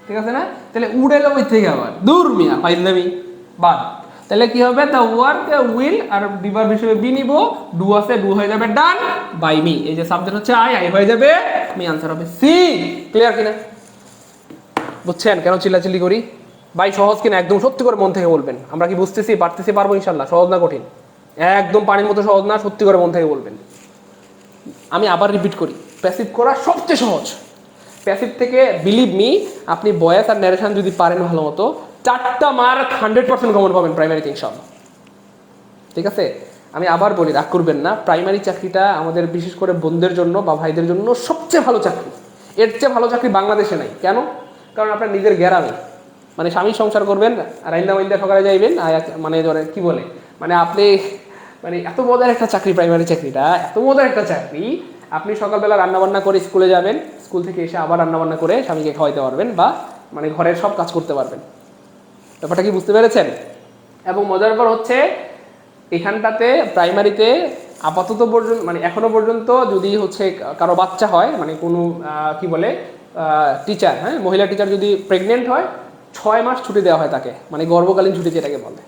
ঠিক আছে না। তাহলে উড়ে যাবো থেকে আবার দূর মিয়া পাইলামি বাদ। তাহলে কি হবে, দ্য ওয়ার্ক উইল আর বিভার হিসেবে বি নিব, ডু আছে, ডু হয়ে যাবে ডান বাই মি। এই যে সাবজেক্ট হচ্ছে আই, আই হয়ে যাবে মি, আনসার হবে সি। ক্লিয়ার কিনা, বুঝছেন কেন চিল্লাচিল্লি করি ভাই? সহজ কিনা একদম সত্যি করে মন থেকে বলবেন। আমরা কি বুঝতেছি, পারতেছি, পারবো ইনশাল্লাহ। সহজ না কঠিন, একদম পানির মতো সহজ না, সত্যি করে মন থেকে বলবেন। আমি আবার রিপিট করি, প্যাসিভ করা সবচেয়ে সহজ। প্যাসিভ থেকে বিলিভ মি, আপনি ভয়েস আর ন্যারেশন যদি পারেন ভালো মতো, 4টা মার্ক 100% কমন পাবেন প্রাইমারিতে ইনশাল্লাহ। ঠিক আছে, আমি আবার বলি, রাগ করবেন না, প্রাইমারি চাকরিটা আমাদের বিশেষ করে বোনদের জন্য বা ভাইদের জন্য সবচেয়ে ভালো চাকরি। এর চেয়ে ভালো চাকরি বাংলাদেশে নাই। কেন? কারণ আপনার নিজের গ্যারামে, মানে স্বামী সংসার করবেন, রাইন্দা মাইন্দা সকালে যাইবেন, মানে ধরে কি বলে, মানে আপনি মানে এত মজার একটা চাকরি, প্রাইমারি চাকরিটা এত মজার একটা চাকরি। আপনি সকালবেলা রান্নাবান্না করে স্কুলে যাবেন, স্কুল থেকে এসে আবার রান্নাবান্না করে স্বামীকে খাওয়াইতে পারবেন, বা মানে ঘরের সব কাজ করতে পারবেন। ব্যাপারটা কি বুঝতে পেরেছেন? এবং মজার ব্যাপার হচ্ছে এখানটাতে প্রাইমারিতে আপাতত পর্যন্ত, মানে এখনো পর্যন্ত যদি হচ্ছে কারো বাচ্চা হয়, মানে কোনো কি বলে টিচার, হ্যাঁ মহিলা টিচার যদি প্রেগনেন্ট হয়, 6 মাস ছুটি দেওয়া হয় তাকে, মানে গর্ভকালীন ছুটি যেটাকে বলে।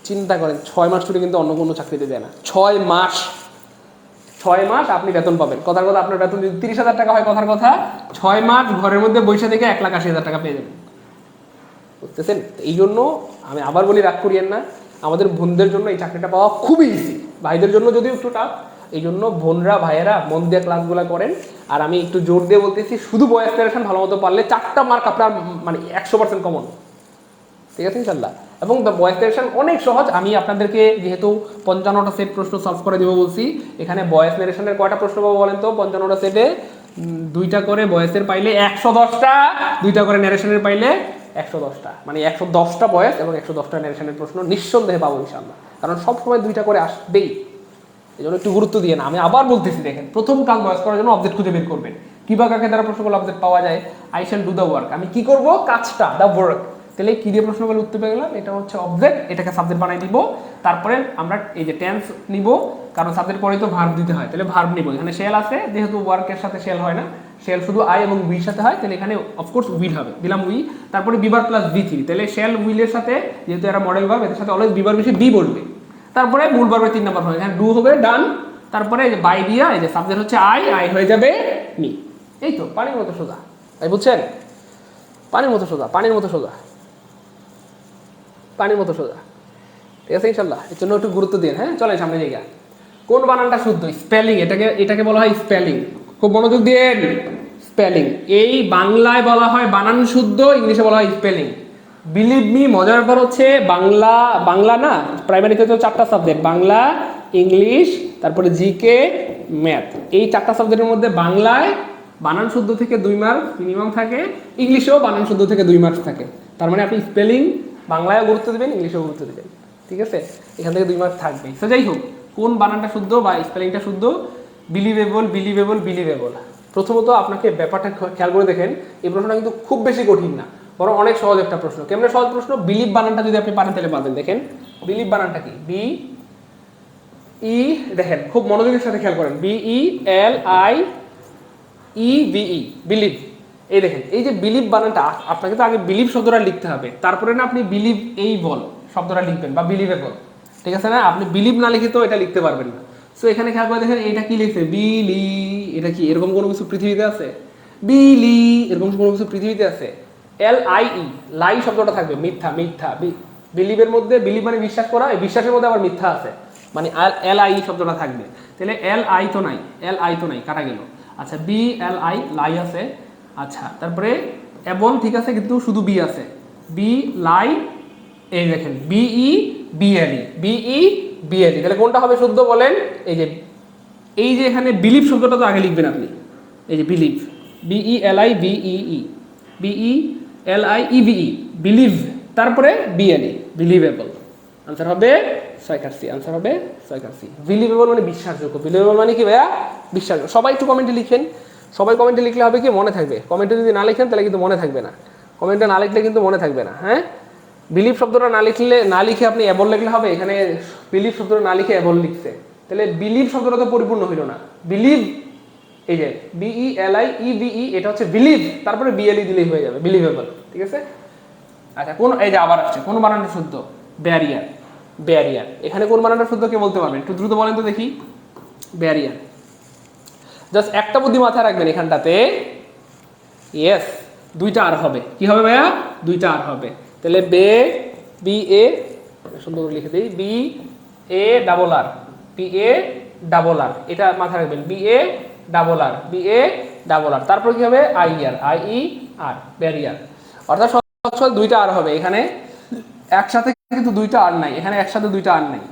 চিন্তা করেন, 6 মাস ছুটি কিন্তু অন্য কোনো চাকরিতে দেয় না। 6 মাস, 6 মাস আপনি বেতন পাবেন। কথার কথা, আপনার বেতন যদি 30,000 টাকা হয়, কথার কথা 6 মাস ঘরের মধ্যে বৈশা থেকে 1,80,000 টাকা পেয়ে যাবেন। বুঝতেছেন? এই জন্য আমি আবার বলি, রাগ করিয়েন না, আমাদের বোনদের জন্য এই চাকরিটা পাওয়া খুবই ইজি, ভাইদের জন্য যদিও একটু টাফ। এই জন্য বোনরা ভাইয়েরা মন দিয়ে ক্লাসগুলো করেন। আর আমি একটু জোর দিয়ে বলতেছি, শুধু ভয়েস ন্যারেশন ভালো মতো পারলে 4টা মার্ক আপনার মানে 100% কমন। ঠিক আছে ইনশাল্লাহ। এবং ভয়েস ন্যারেশন অনেক সহজ। আমি আপনাদেরকে যেহেতু 55টা সেট প্রশ্ন সলভ করে দিব বলছি, এখানে ভয়েস ন্যারেশনের কয়টা প্রশ্ন পাবো বলেন তো? 55টা সেটে 2টা করে ভয়েসের পাইলে 110টা, 2টা করে ন্যারেশনের পাইলে 110টা, মানে 110টা ভয়েস এবং 110টা ন্যারেশনের প্রশ্ন নিঃসন্দেহে পাবো ইনশাল্লাহ। কারণ সবসময় 2টা করে আসবেই, এই জন্য একটু গুরুত্ব দিয়ে না। আমি আবার বলতেছি, দেখেন প্রথম কাজ ভয়েস করার জন্য অবজেক্ট খুঁজে বের করবেন। কিবা কাকে দ্বারা প্রশ্ন করলে অবজেক্ট পাওয়া যায়, I shall do the work, আমি কি করব, কাজটা, দ্য ওয়ার্ক। তাহলে কি দিয়ে প্রশ্ন করলে উত্তর পেয়ে গেলাম, এটা হচ্ছে অবজেক্ট, এটাকে সাবজেক্ট বানাই দিব। তারপরে আমরা এই যে টেন্স নিব, কারণ সাবজেক্ট পরে তো ভার্ব দিতে হয়, তাহলে ভার্ব নিব। এখানে শেল আছে, যেহেতু ওয়ার্কের সাথে শেল হয় না, শেল শুধু আই এবং উইর সাথে হয়, তাহলে এখানে অফকোর্স উইল হবে, দিলাম উই। তারপরে বিভার প্লাস বি থ্রি, তাহলে শেল উইলের সাথে, যেহেতু এরা মডেল ভার্ব, এদের সাথে অলওয়েজ বিভার বেশি বি বলবে। তারপরে মূল ভার্বের 3 নাম্বার হয়, এখানে ডু হবে ডান। তারপরে এই যে বাই দিয়া, এই যে সাবজেক্ট হচ্ছে আই, আই হয়ে যাবে মি। এই তো পানির মতো সোজা, তাই বুঝছেন? পানির মতো সোজা, পানির মতো সোজা, পানির মতো সোজা। ঠিক আছে ইনশাল্লাহ, এর জন্য একটু গুরুত্ব দিন। হ্যাঁ চলেন সামনে জায়গা। কোন বানানটা শুদ্ধ? স্পেলিং, এটাকে বলা হয় স্পেলিং। খুব মনোযোগ দিন, স্পেলিং। এই বাংলায় বলা হয় বানান শুদ্ধ, ইংলিশে বলা হয় স্পেলিং। বিলিভ মি, মজার ব্যাপার হচ্ছে বাংলা না, প্রাইমারিতে তো 4টা সাবজেক্ট, বাংলা, ইংলিশ, তারপরে জিকে, ম্যাথ। এই 4টা সাবজেক্টের মধ্যে বাংলায় বানান শুদ্ধ থেকে 2 মার্ক মিনিমাম থাকে, ইংলিশেও বানান শুদ্ধ থেকে 2 মার্ক থাকে। তার মানে আপনি স্পেলিং বাংলায়ও গুরুত্ব দেবেন, ইংলিশেও গুরুত্ব দেবেন। ঠিক আছে, এখান থেকে 2 মার্ক থাকবে। তো যাই হোক, কোন বানানটা শুদ্ধ বা স্পেলিংটা শুদ্ধ? Believable, believable, believable. প্রথমত আপনাকে ব্যাপারটা খেয়াল করে দেখেন, এই প্রশ্নটা কিন্তু খুব বেশি কঠিন না, বরং অনেক সহজ একটা প্রশ্ন। কেমন সহজ প্রশ্ন? বিলিভ বানানটা যদি আপনি পারেন তাহলে পাবেন। দেখেন বিলিভ বানানটা কি, বি ই, দেখেন খুব মনোযোগের সাথে খেয়াল করেন, BELIEVE, বিলিভ। এই দেখেন, এই যে বিলিভ বানানটা, আপনাকে তো আগে বিলিভ শব্দটা লিখতে হবে, তারপরে না আপনি বিলিভ এই বল শব্দটা লিখবেন বা বিলিভেবল। ঠিক আছে না? আপনি বিলিভ না লিখে তো এটা লিখতে পারবেন না। সো এখানে খেয়াল করে দেখেন এটা কি লিখছে, বিলি, এটা কি এরকম কোনো কিছু পৃথিবীতে আছে? বিলি এরকম কোনো কিছু পৃথিবীতে আছে? LIE, লাই শব্দটা থাকবে, মিথ্যা, মিথ্যা। বিলিভের মধ্যে, বিলিভ মানে বিশ্বাস করা, এই বিশ্বাসের মধ্যে আবার মিথ্যা আছে, মানে LIE শব্দটা থাকবে। তাহলে LI তো নাই, LI তো নাই, কাটা গেল। আচ্ছা BLI, লাই আছে। আচ্ছা তারপরে এবং ঠিক আছে, কিন্তু শুধু বি আছে, বি লাই, এই দেখেন BE BLE, তাহলে কোনটা হবে শুদ্ধ বলেন? এই যে এখানে বিলিভ শব্দটা তো আগে লিখবেন আপনি, এই যে বিলিভ, BELIVE, বিলিভ, তারপরে BLE, বিলিভেবল। আনসার হবে ছয়কার সি, আনসার হবে ছয়কার সি। বিলিভেবল মানে বিশ্বাসযোগ্য, বিলিভেবল মানে কি ভাইয়া? বিশ্বাসযোগ্য। সবাই একটু কমেন্টে লিখেন, সবাই কমেন্টে লিখলে হবে কি মনে থাকবে, কমেন্টে যদি না লিখেন তাহলে কিন্তু মনে থাকবে না, কমেন্টে না লিখলে কিন্তু মনে থাকবে না। হ্যাঁ, বিলিভ শব্দটা না লিখে আপনি অ্যাবল লিখলে হবে, এখানে বিলিভ শব্দটা না লিখে অ্যাবল লিখছে, তাহলে বিলিভ শব্দটা তো পরিপূর্ণ হইল না। বিলিভ, এই যে BELIEVE, এটা হচ্ছে বিলিভ, তারপরে BLE দিলেই হয়ে যাবে, বিলিভেবল। ঠিক আছে। আচ্ছা কোন, এই যে আবার আসছে, কোন বানানটা শুদ্ধ? Barrier, barrier. এখানে কোন বানানটা শুদ্ধ কে বলতে পারবেন? একটু দ্রুত বলেন তো দেখি। ব্যারিয়ার। জাস্ট একটা বুদ্ধি মাথায় রাখবেন এখানটাতে, ইয়েস, দুইটা আর হবে। কি হবে ভাইয়া? দুইটা আর হবে। তাহলে BA, সুন্দর করে লিখে দিই, BARR, BARR, এটা মাথায় রাখবেন, BARR, তারপর কি হবে? IER, barrier. অর্থাৎ সহজ দুইটা আর হবে এখানে, একসাথে কিন্তু দুইটা আর নাই, এখানে একসাথে দুইটা আর নাই,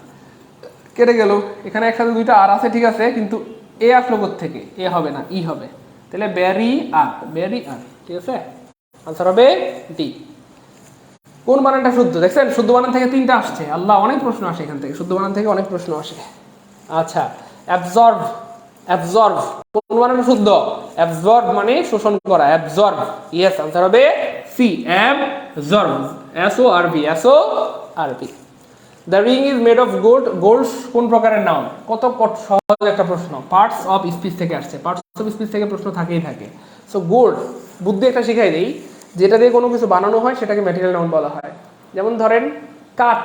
কেটে গেল। এখানে একসাথে দুইটা আর আছে, ঠিক আছে, কিন্তু এ আসলো থেকে, এ হবে না, ই হবে। তাহলে ব্যারিয়ার, ঠিক আছে। আনসার হবে ডি। কোন বানানটা শুদ্ধ? দেখছেন শুদ্ধ বানান থেকে তিনটা আসছে, আল্লাহ, অনেক প্রশ্ন আসে এখান থেকে, শুদ্ধ বানান থেকে অনেক প্রশ্ন আসে। আচ্ছা অ্যাবজর্ব, অ্যাবজর্ব, কোন বানানটা শুদ্ধ? অ্যাবজর্ব মানে শোষণ করা, অ্যাবজর্ব। ইয়েস, আনসার হবে C, absorb, SORB। The ring is made of gold, gold কোন প্রকারের নাউন? কত সহজ একটা প্রশ্ন, পার্টস অফ স্পিচ থেকে আসছে, পার্টস অফ স্পিচ থেকে প্রশ্ন থাকেই থাকে। সো গোল্ড, বুদ্ধি একটা শিখাই দেই, যেটা দিয়ে কোনো কিছু বানানো হয় সেটাকে ম্যাটেরিয়াল নাউন বলা হয়। যেমন ধরেন কাঠ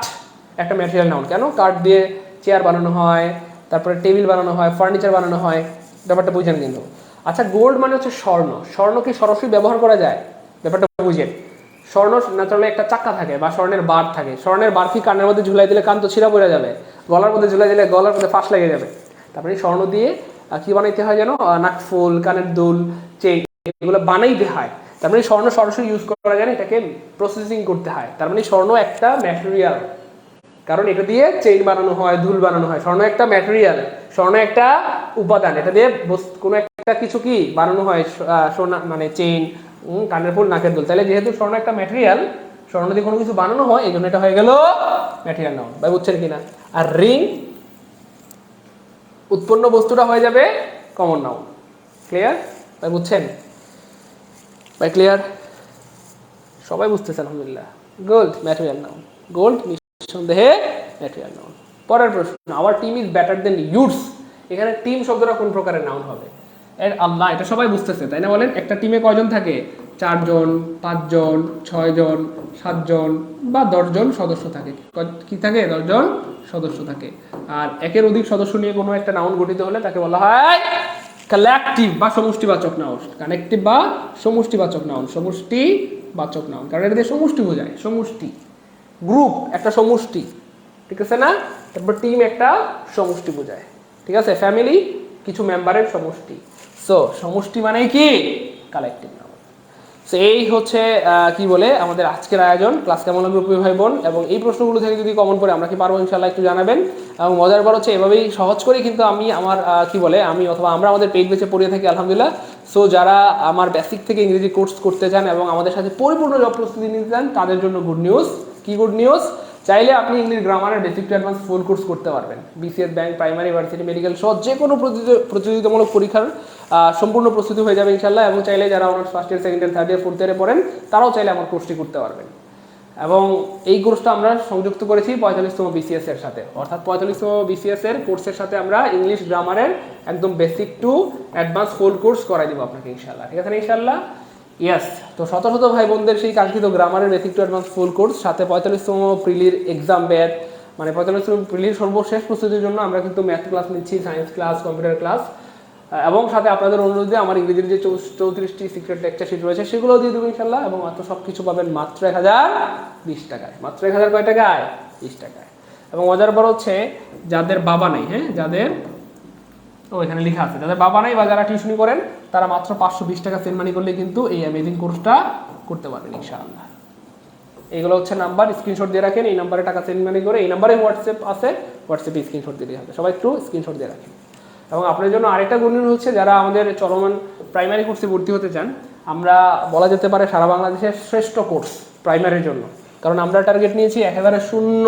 একটা ম্যাটেরিয়াল নাউন, কেন? কাঠ দিয়ে চেয়ার বানানো হয়, তারপরে টেবিল বানানো হয়, ফার্নিচার বানানো হয়, ব্যাপারটা বুঝেন কিন্তু। আচ্ছা গোল্ড মানে হচ্ছে স্বর্ণ, স্বর্ণ কি সরাসরি ব্যবহার করা যায়? ব্যাপারটা বুঝেন। স্বর্ণ ন্যাচারালি একটা চাকা থাকে বা স্বর্ণের বার থাকে, স্বর্ণের বার কি কানের মধ্যে ঝুলাই দিলে কান তো ছিঁড়া পড়ে যাবে, গলার মধ্যে ঝুলাই দিলে গলার মধ্যে ফাঁস লেগে যাবে। তারপরে স্বর্ণ দিয়ে কি বানাইতে হয় যেন? নাকফুল, কানের দুল, চেইন, এগুলো বানাইতে হয়। তার মানে স্বর্ণ সরাসরি ইউজ করা যায় না, এটাকে প্রসেসিং করতে হয়। তার মানে স্বর্ণ একটা ম্যাটেরিয়াল, কারণ এটা দিয়ে চেইন বানানো হয়, দুল বানানো হয়। স্বর্ণ একটা ম্যাটেরিয়াল, স্বর্ণ একটা উপাদান, এটা দিয়ে কোনো একটা কিছু কি বানানো হয়, সোনা মানে চেইন, কানের ফুল, নাকের দুল। তাহলে যেহেতু স্বর্ণ একটা ম্যাটেরিয়াল, স্বর্ণ দিয়ে কোনো কিছু বানানো হয়, এই জন্য এটা হয়ে গেল ম্যাটেরিয়াল নাউন। ভাই বুঝছেন কিনা? আর রিং, উৎপন্ন বস্তুটা হয়ে যাবে কমন নাউন। ক্লিয়ার ভাই? বুঝছেন ভাই? ক্লিয়ার? সবাই বুঝতেছে আলহামদুলিল্লাহ। গোল্ড ম্যাটেরিয়াল নাউন, গোল্ড নিঃসন্দেহে ম্যাটেরিয়াল নাউন। পরের প্রশ্ন, our team is better then yours, এখানে টিম শব্দটা কোন প্রকারের নাউন হবে? আল্লাহ, এটা সবাই বুঝতেছে তাই না? বলেন, একটা টিমে কয়জন থাকে? 4 জন, 5 জন, 6 জন, 7 জন বা 10 জন সদস্য থাকে। কি থাকে? 10 জন সদস্য থাকে। আর একের অধিক সদস্য নিয়ে কোনো একটা নাউন গঠিত হলে তাকে বলা হয় কালেকটিভ বা সমষ্টিবাচক নাউন। কালেকটিভ বা সমষ্টিবাচক নাউন, সমষ্টিবাচক নাউন, কারণ এটা দিয়ে সমষ্টি বোঝায়, সমষ্টি। গ্রুপ একটা সমষ্টি, ঠিক আছে না? তারপর টিম একটা সমষ্টি বোঝায়, ঠিক আছে? ফ্যামিলি কিছু মেম্বারের সমষ্টি। সো সমষ্টি মানে কি? Collective noun. সো এই হচ্ছে কি বলে আমাদের আজকের আয়োজন। ক্লাস কেমন লাগবে প্রিয় ভাই বোন? এবং এই প্রশ্নগুলো থেকে যদি কমন পড়ে আমরা কি পারবো ইনশাআল্লাহ একটু জানাবেন। এবং মজার ব্যাপার হচ্ছে এভাবেই সহজ করে কিন্তু আমি আমার কি বলে আমি অথবা আমরা আমাদের পেইড বেচে পড়িয়ে থাকি আলহামদুলিল্লাহ। সো যারা আমার বেসিক থেকে ইংরেজি কোর্স করতে চান এবং আমাদের সাথে পরিপূর্ণ জব প্রস্তুতি নিতে চান তাদের জন্য গুড নিউজ। কি গুড নিউজ? চাইলে আপনি ইংলিশ গ্রামারের basic to advance full course করতে পারবেন। BCS, bank, primary, varsity, medical সহ যে কোনো প্রতিযোগিতামূলক পরীক্ষার সম্পূর্ণ প্রস্তুতি হয়ে যাবে ইনশাল্লাহ। এবং চাইলে যারা honours first year, second year, third year, fourth ইয়ারে পড়েন তারাও চাইলে আমার কোর্সটি করতে পারবেন। এবং এই কোর্সটা আমরা সংযুক্ত করেছি 45তম বিসিএস এর সাথে, অর্থাৎ 45তম বিসিএস এর কোর্সের সাথে আমরা ইংলিশ গ্রামারের একদম basic to advance full course করাই দিব আপনাকে ইনশাল্লাহ। ঠিক আছে না ইনশাল্লাহ? ইয়েস। তো শত শত ভাই বোনদের সেই কাঙ্ক্ষিত গ্রামারের basic to advance full course, সাথে 45তম প্রিলির এক্সাম ব্যাচ, মানে 45 প্রিলির সর্বশেষ প্রস্তুতির জন্য আমরা কিন্তু ম্যাথ ক্লাস নিচ্ছি, সায়েন্স ক্লাস, কম্পিউটার ক্লাস, এবং সাথে আপনাদের অনুরোধে আমার ইংরেজির যে 34টি সিক্রেট লেকচার শিট রয়েছে সেগুলো দিয়ে দেবো ইনশাল্লাহ। এবং মাত্র সব কিছু পাবেন মাত্র 1020 টাকায়। মাত্র 1000 কয় টাকায়? 20 টাকায়। এবং মজার পর হচ্ছে যাদের বাবা নেই, হ্যাঁ, যাদের এখানে লেখা আছে যাদের বাবা নেই বা যারা টিউশনি করেন তারা মাত্র 520 টাকা সেন্ড মানি করলে কিন্তু এই অ্যামেজিং কোর্সটা করতে পারবেন ইনশাআল্লাহ। এইগুলো হচ্ছে নাম্বার, স্ক্রিনশট দিয়ে রাখেন। এই নাম্বারে টাকা সেন্ড মানি করে, এই নাম্বারে হোয়াটসঅ্যাপ আছে, হোয়াটসঅ্যাপে স্ক্রিনশট দিলেই হবে। সবাই একটু স্ক্রিনশট দিয়ে রাখেন। এবং আপনার জন্য আরেকটা গুণ হচ্ছে যারা আমাদের চলমান প্রাইমারি কোর্সে ভর্তি হতে চান, আমরা বলা যেতে পারে সারা বাংলাদেশের শ্রেষ্ঠ কোর্স প্রাইমারির জন্য। কারণ আমরা টার্গেট নিয়েছি একেবারে শূন্য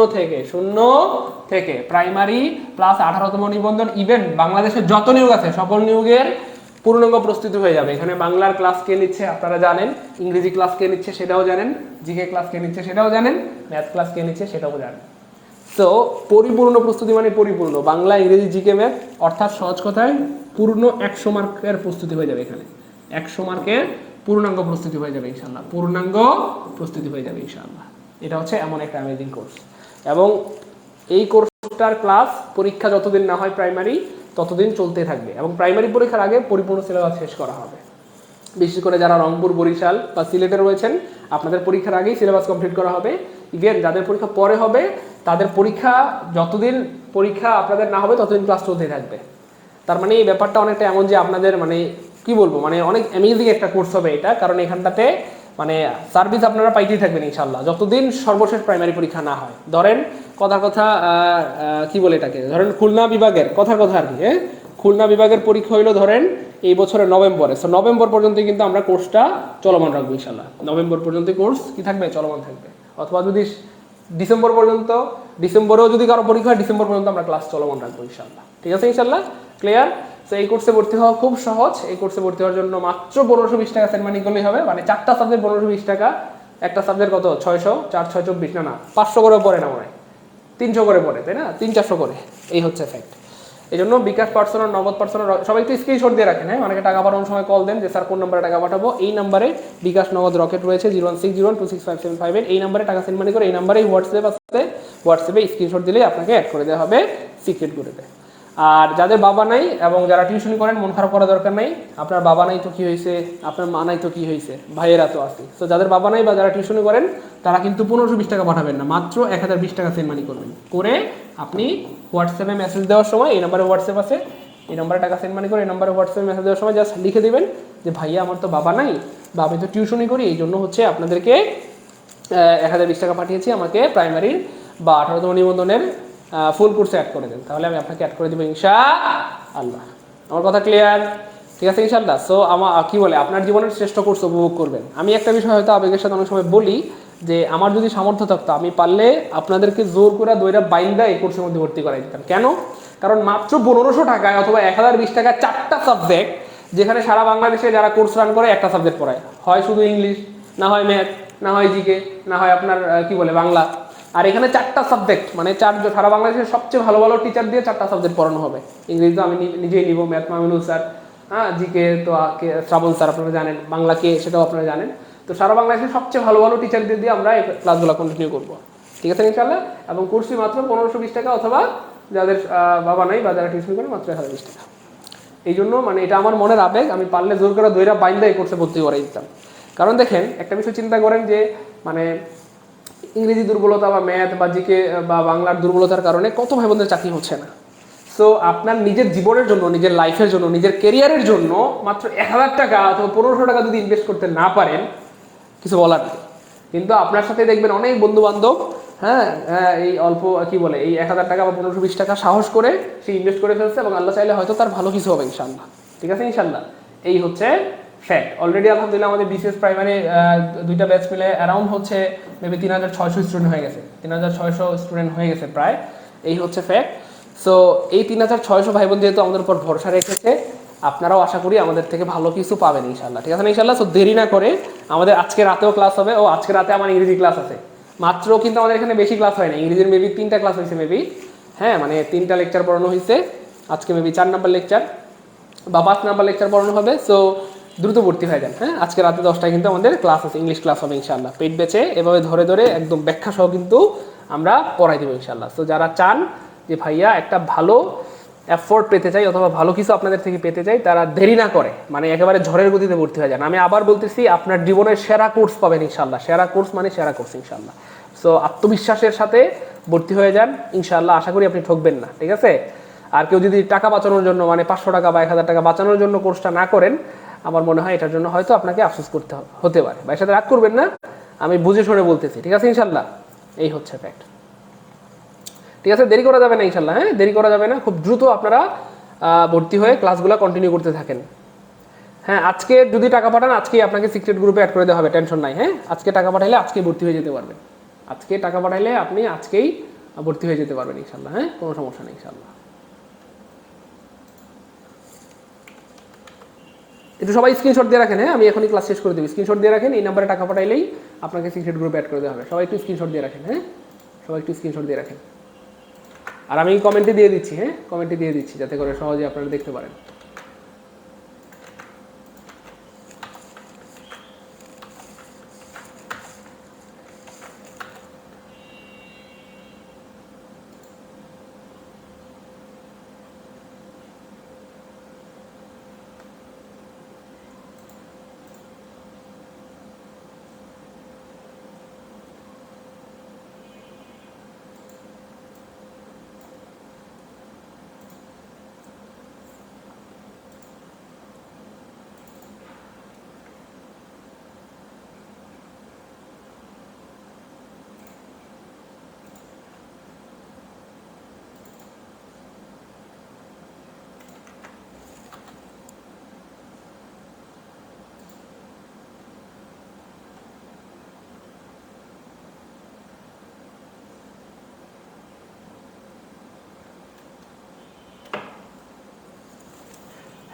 থেকে প্রাইমারি প্লাস 18তম নিবন্ধন, ইভেন বাংলাদেশের যত নিয়োগ আছে সকল নিয়োগের পূর্ণাঙ্গ প্রস্তুতি হয়ে যাবে। এখানে বাংলার ক্লাস কে নিচ্ছে আপনারা জানেন, ইংরেজি ক্লাস কে নিচ্ছে সেটাও জানেন, জিকে ক্লাস কে নিচ্ছে সেটাও জানেন, ম্যাথ ক্লাস কে নিচ্ছে সেটাও জানেন। তো পরিপূর্ণ প্রস্তুতি মানে পরিপূর্ণ বাংলা, ইংরেজি, জিকে, ম্যাথ, অর্থাৎ সহজ কথায় পূর্ণ 100 মার্কের প্রস্তুতি হয়ে যাবে। এখানে 100 মার্কের পূর্ণাঙ্গ প্রস্তুতি হয়ে যাবে ইনশাআল্লাহ, পূর্ণাঙ্গ প্রস্তুতি হয়ে যাবে ইনশাআল্লাহ। এটা হচ্ছে এমন একটা অ্যামেজিং কোর্স। এবং এই কোর্সটার ক্লাস পরীক্ষা যতদিন না হয় প্রাইমারি ততদিন চলতে থাকবে। এবং প্রাইমারি পরীক্ষার আগে পরিপূর্ণ সিলেবাস শেষ করা হবে। বিশেষ করে যারা রংপুর, বরিশাল বা সিলেটে রয়েছেন আপনাদের পরীক্ষার আগেই সিলেবাস কমপ্লিট করা হবে। ইভেন যাদের পরীক্ষা পরে হবে তাদের পরীক্ষা যতদিন পরীক্ষা আপনাদের না হবে ততদিন ক্লাস চলতেই থাকবে। তার মানে এই ব্যাপারটা অনেকটা এমন যে আপনাদের মানে কি বলবো, মানে অনেক অ্যামেজিং একটা কোর্স হবে এটা। কারণ এখানটাতে মানে সার্ভিস আপনারা পাইতেই থাকবেন ইনশাল্লাহ যতদিন সর্বশেষ প্রাইমারি পরীক্ষা না হয়। ধরেন কথার কথা কি বলে এটাকে, ধরেন খুলনা বিভাগের কথার কথা আর কি, হ্যাঁ, খুলনা বিভাগের পরীক্ষা হইলো ধরেন এই বছরের নভেম্বরে। সো নভেম্বর পর্যন্ত কিন্তু আমরা কোর্সটা চলমান রাখবো ইনশাল্লাহ। নভেম্বর পর্যন্ত কোর্স কি থাকবে, চলমান থাকবে। অথবা যদি ডিসেম্বর পর্যন্ত, ডিসেম্বরেও যদি কারো পরীক্ষা হয় ডিসেম্বর পর্যন্ত আমরা ক্লাস চলমান রাখবো ইনশাল্লাহ। ঠিক আছে ইনশাল্লাহ, ক্লিয়ার? তো এই কোর্সে ভর্তি হওয়া খুব সহজ। এই কোর্সে ভর্তি হওয়ার জন্য মাত্র 1520 টাকা সেন্ড মানি করলেই হবে। মানে 4টা সাবজেক্ট 1520 টাকা, একটা সাবজেক্ট কত 600, 4 6 24, না 500 করে পড়ে না, মনে হয় 300 করে পড়ে, তাই না, 300-400 করে। এই হচ্ছে ফ্যাক্ট। এই জন্য বিকাশ পার্সোনাল, নগদ পার্সোনাল সবাই একটু স্ক্রিনশট দিয়ে রাখেন। হ্যাঁ, অনেকে টাকা পাঠানোর সময় কল দেন যে স্যার কোন নাম্বারে টাকা পাঠাবো। এই নাম্বারে বিকাশ নগদ রকেট রয়েছে 01601265758। এই নাম্বারে টাকা সেন্ড মানি করে, এই নাম্বারেই হোয়াটসঅ্যাপ আছে, হোয়াটসঅ্যাপে স্ক্রিনশট দিলেই আপনাকে অ্যাড করে দেওয়া হবে সিক্রেট গ্রুপে। আর যাদের বাবা নাই এবং যারা টিউশনি করেন মন খারাপ করার দরকার নাই। আপনার বাবা নাই তো কি হয়েছে, আপনার মা নাই তো কি হয়েছে, ভাইয়েরা তো আছে। তো যাদের বাবা নাই বা যারা টিউশনি করেন তারা কিন্তু 1520 টাকা পাঠাবেন না, মাত্র 1020 টাকা সেন্ড মানি করবেন। করে আপনি হোয়াটসঅ্যাপে মেসেজ দেওয়ার সময়, এই নাম্বারে হোয়াটসঅ্যাপ আছে, এই নাম্বারে টাকা সেন্ড মানি করে এই নাম্বারে হোয়াটসঅ্যাপে মেসেজ দেওয়ার সময় জাস্ট লিখে দেবেন যে ভাইয়া আমার তো বাবা নাই বা আমি তো টিউশনি করি, এই জন্য হচ্ছে আপনাদেরকে 1020 টাকা পাঠিয়েছি, আমাকে প্রাইমারির বা 18তম নিবন্ধনের ফুল কোর্সে অ্যাড করে দেন। তাহলে আমি আপনাকে অ্যাড করে দেবো ইনশাআল্লাহ। আমার কথা ক্লিয়ার? ঠিক আছে ইনশাআল্লাহ। সো আমার কি বলে, আপনার জীবনের শ্রেষ্ঠ কোর্স উপভোগ করবেন। আমি একটা বিষয় হয়তো আবেগের সাথে অনেক সময় বলি যে আমার যদি সামর্থ্য থাকতো আমি পারলে আপনাদেরকে জোর করে দইরা বাইন্দা এই কোর্সের মধ্যে ভর্তি করাই দিতাম। কেন? কারণ মাত্র 1500 টাকায় অথবা 1020 টাকায় 4টা সাবজেক্ট, যেখানে সারা বাংলাদেশে যারা কোর্স রান করে একটা সাবজেক্ট পড়ায়, হয় শুধু ইংলিশ, না হয় ম্যাথ, না হয় জিকে, না হয় আপনার কি বলে বাংলা। আর এখানে 4টা সাবজেক্ট, মানে সারা বাংলাদেশের সবচেয়ে ভালো ভালো টিচার দিয়ে 4টা সাবজেক্ট পড়ানো হবে। ইংরেজি তো আমি নিজেই নিব, ম্যাথ মামিনুল স্যার, হ্যাঁ, জিকে তো শ্রাবণ স্যার আপনারা জানেন, বাংলাকে সেটাও আপনারা জানেন। তো সারা বাংলাদেশের সবচেয়ে ভালো ভালো টিচারদের দিয়ে আমরা এই ক্লাসগুলো কন্টিনিউ করবো। ঠিক আছে ইনশাআল্লাহ। এবং কোর্সটি মাত্র 1520 টাকা, অথবা যাদের বাবা নাই বা যারা টিউশন করে মাত্র 1020 টাকা। এই জন্য মানে এটা আমার মনের আবেগ, আমি পারলে জোর করে দইরা বাইন্দা এই কোর্সে ভর্তি করাই দিতাম। কারণ দেখেন একটা বিষয় চিন্তা করেন যে মানে ইংরেজি দুর্বলতা বা ম্যাথ বা জিকে বা বাংলার দুর্বলতার কারণে কত ভাই বোনদের চাকরি হচ্ছে না। সো আপনার নিজের জীবনের জন্য, নিজের লাইফের জন্য, নিজের কেরিয়ারের জন্য মাত্র 1000 টাকা অথবা 1500 টাকা যদি ইনভেস্ট করতে না পারেন কিছু বলার নেই। কিন্তু আপনার সাথে দেখবেন অনেক বন্ধু বান্ধব, হ্যাঁ, এই অল্প কি বলে এই 1000 টাকা বা 1520 টাকা সাহস করে সে ইনভেস্ট করে ফেলছে, এবং আল্লাহ চাইলে হয়তো তার ভালো কিছু হবে ইনশাআল্লাহ। ঠিক আছে ইনশাআল্লাহ, এই হচ্ছে ফ্যাক্ট। অলরেডি আলহামদুলিল্লাহ আমাদের বিসিএস প্রাইমারি 2টা ব্যাচ মিলে অ্যারাউন্ড হচ্ছে মেবি 3600 স্টুডেন্ট হয়ে গেছে, 3600 স্টুডেন্ট হয়ে গেছে প্রায়। এই হচ্ছে ফ্যাক্ট। সো এই 3600 ভাই বোন যেহেতু আমাদের উপর ভরসা রেখেছে, আপনারাও আশা করি আমাদের থেকে ভালো কিছু পাবেন ইনশাআল্লাহ। ঠিক আছে না ইনশাআল্লাহ? সো দেরি না করে আমাদের আজকে রাতেও ক্লাস হবে। ও আজকে রাতে আমার ইংরেজি ক্লাস আছে মাত্র, কিন্তু আমাদের এখানে বেশি ক্লাস হয় না। ইংরেজির মেবি 3টা ক্লাস হয়েছে মেবি, হ্যাঁ, মানে 3টা লেকচার পড়ানো হয়েছে। আজকে মেবি 4 নাম্বার লেকচার বা 5 নাম্বার লেকচার পড়ানো হবে। সো দ্রুত ভর্তি হয়ে যান। হ্যাঁ, আজকে রাতে 10টায় কিন্তু আমাদের ক্লাস আছে, ইংলিশ ক্লাস হবে ইনশাআল্লাহ। পেট বেচে এভাবে ধরে ধরে একদম ব্যাখ্যা সহ কিন্তু আমরা পড়াই দেবো ইনশাল্লাহ। তো যারা চান যে ভাইয়া একটা ভালো এফোর্ট পেতে চাই অথবা ভালো কিছু আপনাদের থেকে পেতে চাই, তারা দেরি না করে মানে একেবারে ঝড়ের গতিতে ভর্তি হয়ে যান। আমি আবার বলতেছি, আপনার জীবনের সেরা কোর্স পাবেন ইনশাল্লাহ। সেরা কোর্স মানে সেরা কোর্স ইনশাল্লাহ। সো আত্মবিশ্বাসের সাথে ভর্তি হয়ে যান ইনশাল্লাহ, আশা করি আপনি ঠকবেন না, ঠিক আছে? আর কেউ যদি টাকা বাঁচানোর জন্য মানে 500 টাকা বা 1000 টাকা বাঁচানোর জন্য কোর্সটা না করেন, আমার মনে হয় এটার জন্য হয়তো আপনাকে আফসোস করতে হতে পারে। ভাইয়ের সাথে রাগ করবেন না, আমি বুঝে শুনে বলতেছি, ঠিক আছে ইনশাল্লাহ? এই হচ্ছে ফ্যাক্ট, ঠিক আছে? দেরি করা যাবে না ইনশাল্লাহ, হ্যাঁ দেরি করা যাবে না, খুব দ্রুত আপনারা ভর্তি হয়ে ক্লাসগুলো কন্টিনিউ করতে থাকেন। হ্যাঁ, আজকে যদি টাকা পাঠান আজকেই আপনাকে সিক্রেট গ্রুপে অ্যাড করে দেওয়া হবে, টেনশন নাই। হ্যাঁ, আজকে টাকা পাঠাইলে আজকেই ভর্তি হয়ে যেতে পারবেন। আজকে টাকা পাঠাইলে আপনি আজকেই ভর্তি হয়ে যেতে পারবেন ইনশাল্লাহ। হ্যাঁ, কোনো সমস্যা নেই ইনশাল্লাহ। একটু সবাই স্ক্রিনশট দিয়ে রাখেন। হ্যাঁ, আমি এখনই ক্লাস শেষ করে দেবো। স্ক্রিনশট দিয়ে রাখেন, এই নাম্বারে টাকা পাঠাইলেই আপনাকে সিক্রেট গ্রুপে অ্যাড করে দেওয়া হবে। সবাই একটু স্ক্রিনশট দিয়ে রাখেন। হ্যাঁ, সবাই একটু স্ক্রিনশট দিয়ে রাখেন। আর আমি কমেন্টে দিয়ে দিচ্ছি, হ্যাঁ কমেন্টে দিয়ে দিচ্ছি যাতে করে সহজে আপনারা দেখতে পারেন।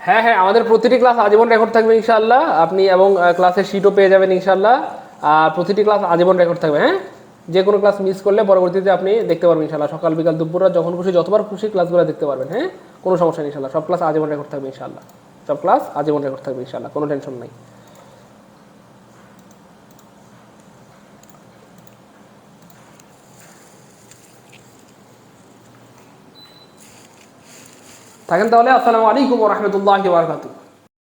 হ্যাঁ হ্যাঁ, আমাদের প্রতিটি ক্লাস আজীবন রেকর্ড থাকবে ইনশাআল্লাহ। আপনি এবং ক্লাসের শিটও পেয়ে যাবেন ইনশাআল্লাহ। আর প্রতিটি ক্লাস আজীবন রেকর্ড থাকবে। হ্যাঁ, যে কোনো ক্লাস মিস করলে পরবর্তীতে আপনি দেখতে পারবেন ইনশাআল্লাহ। সকাল বিকাল দুপুর রাত যখন খুশি যতবার খুশি ক্লাসগুলো দেখতে পারবেন। হ্যাঁ, কোনো সমস্যা নেই ইনশাআল্লাহ। সব ক্লাস আজীবন রেকর্ড থাকবে ইনশাআল্লাহ। সব ক্লাস আজীবন রেকর্ড থাকবে ইনশাআল্লাহ, কোনো টেনশন নাই। থাকেন তাহলে। আসসালামু আলাইকুম ওয়া রাহমাতুল্লাহি ওয়া বারাকাতুহু।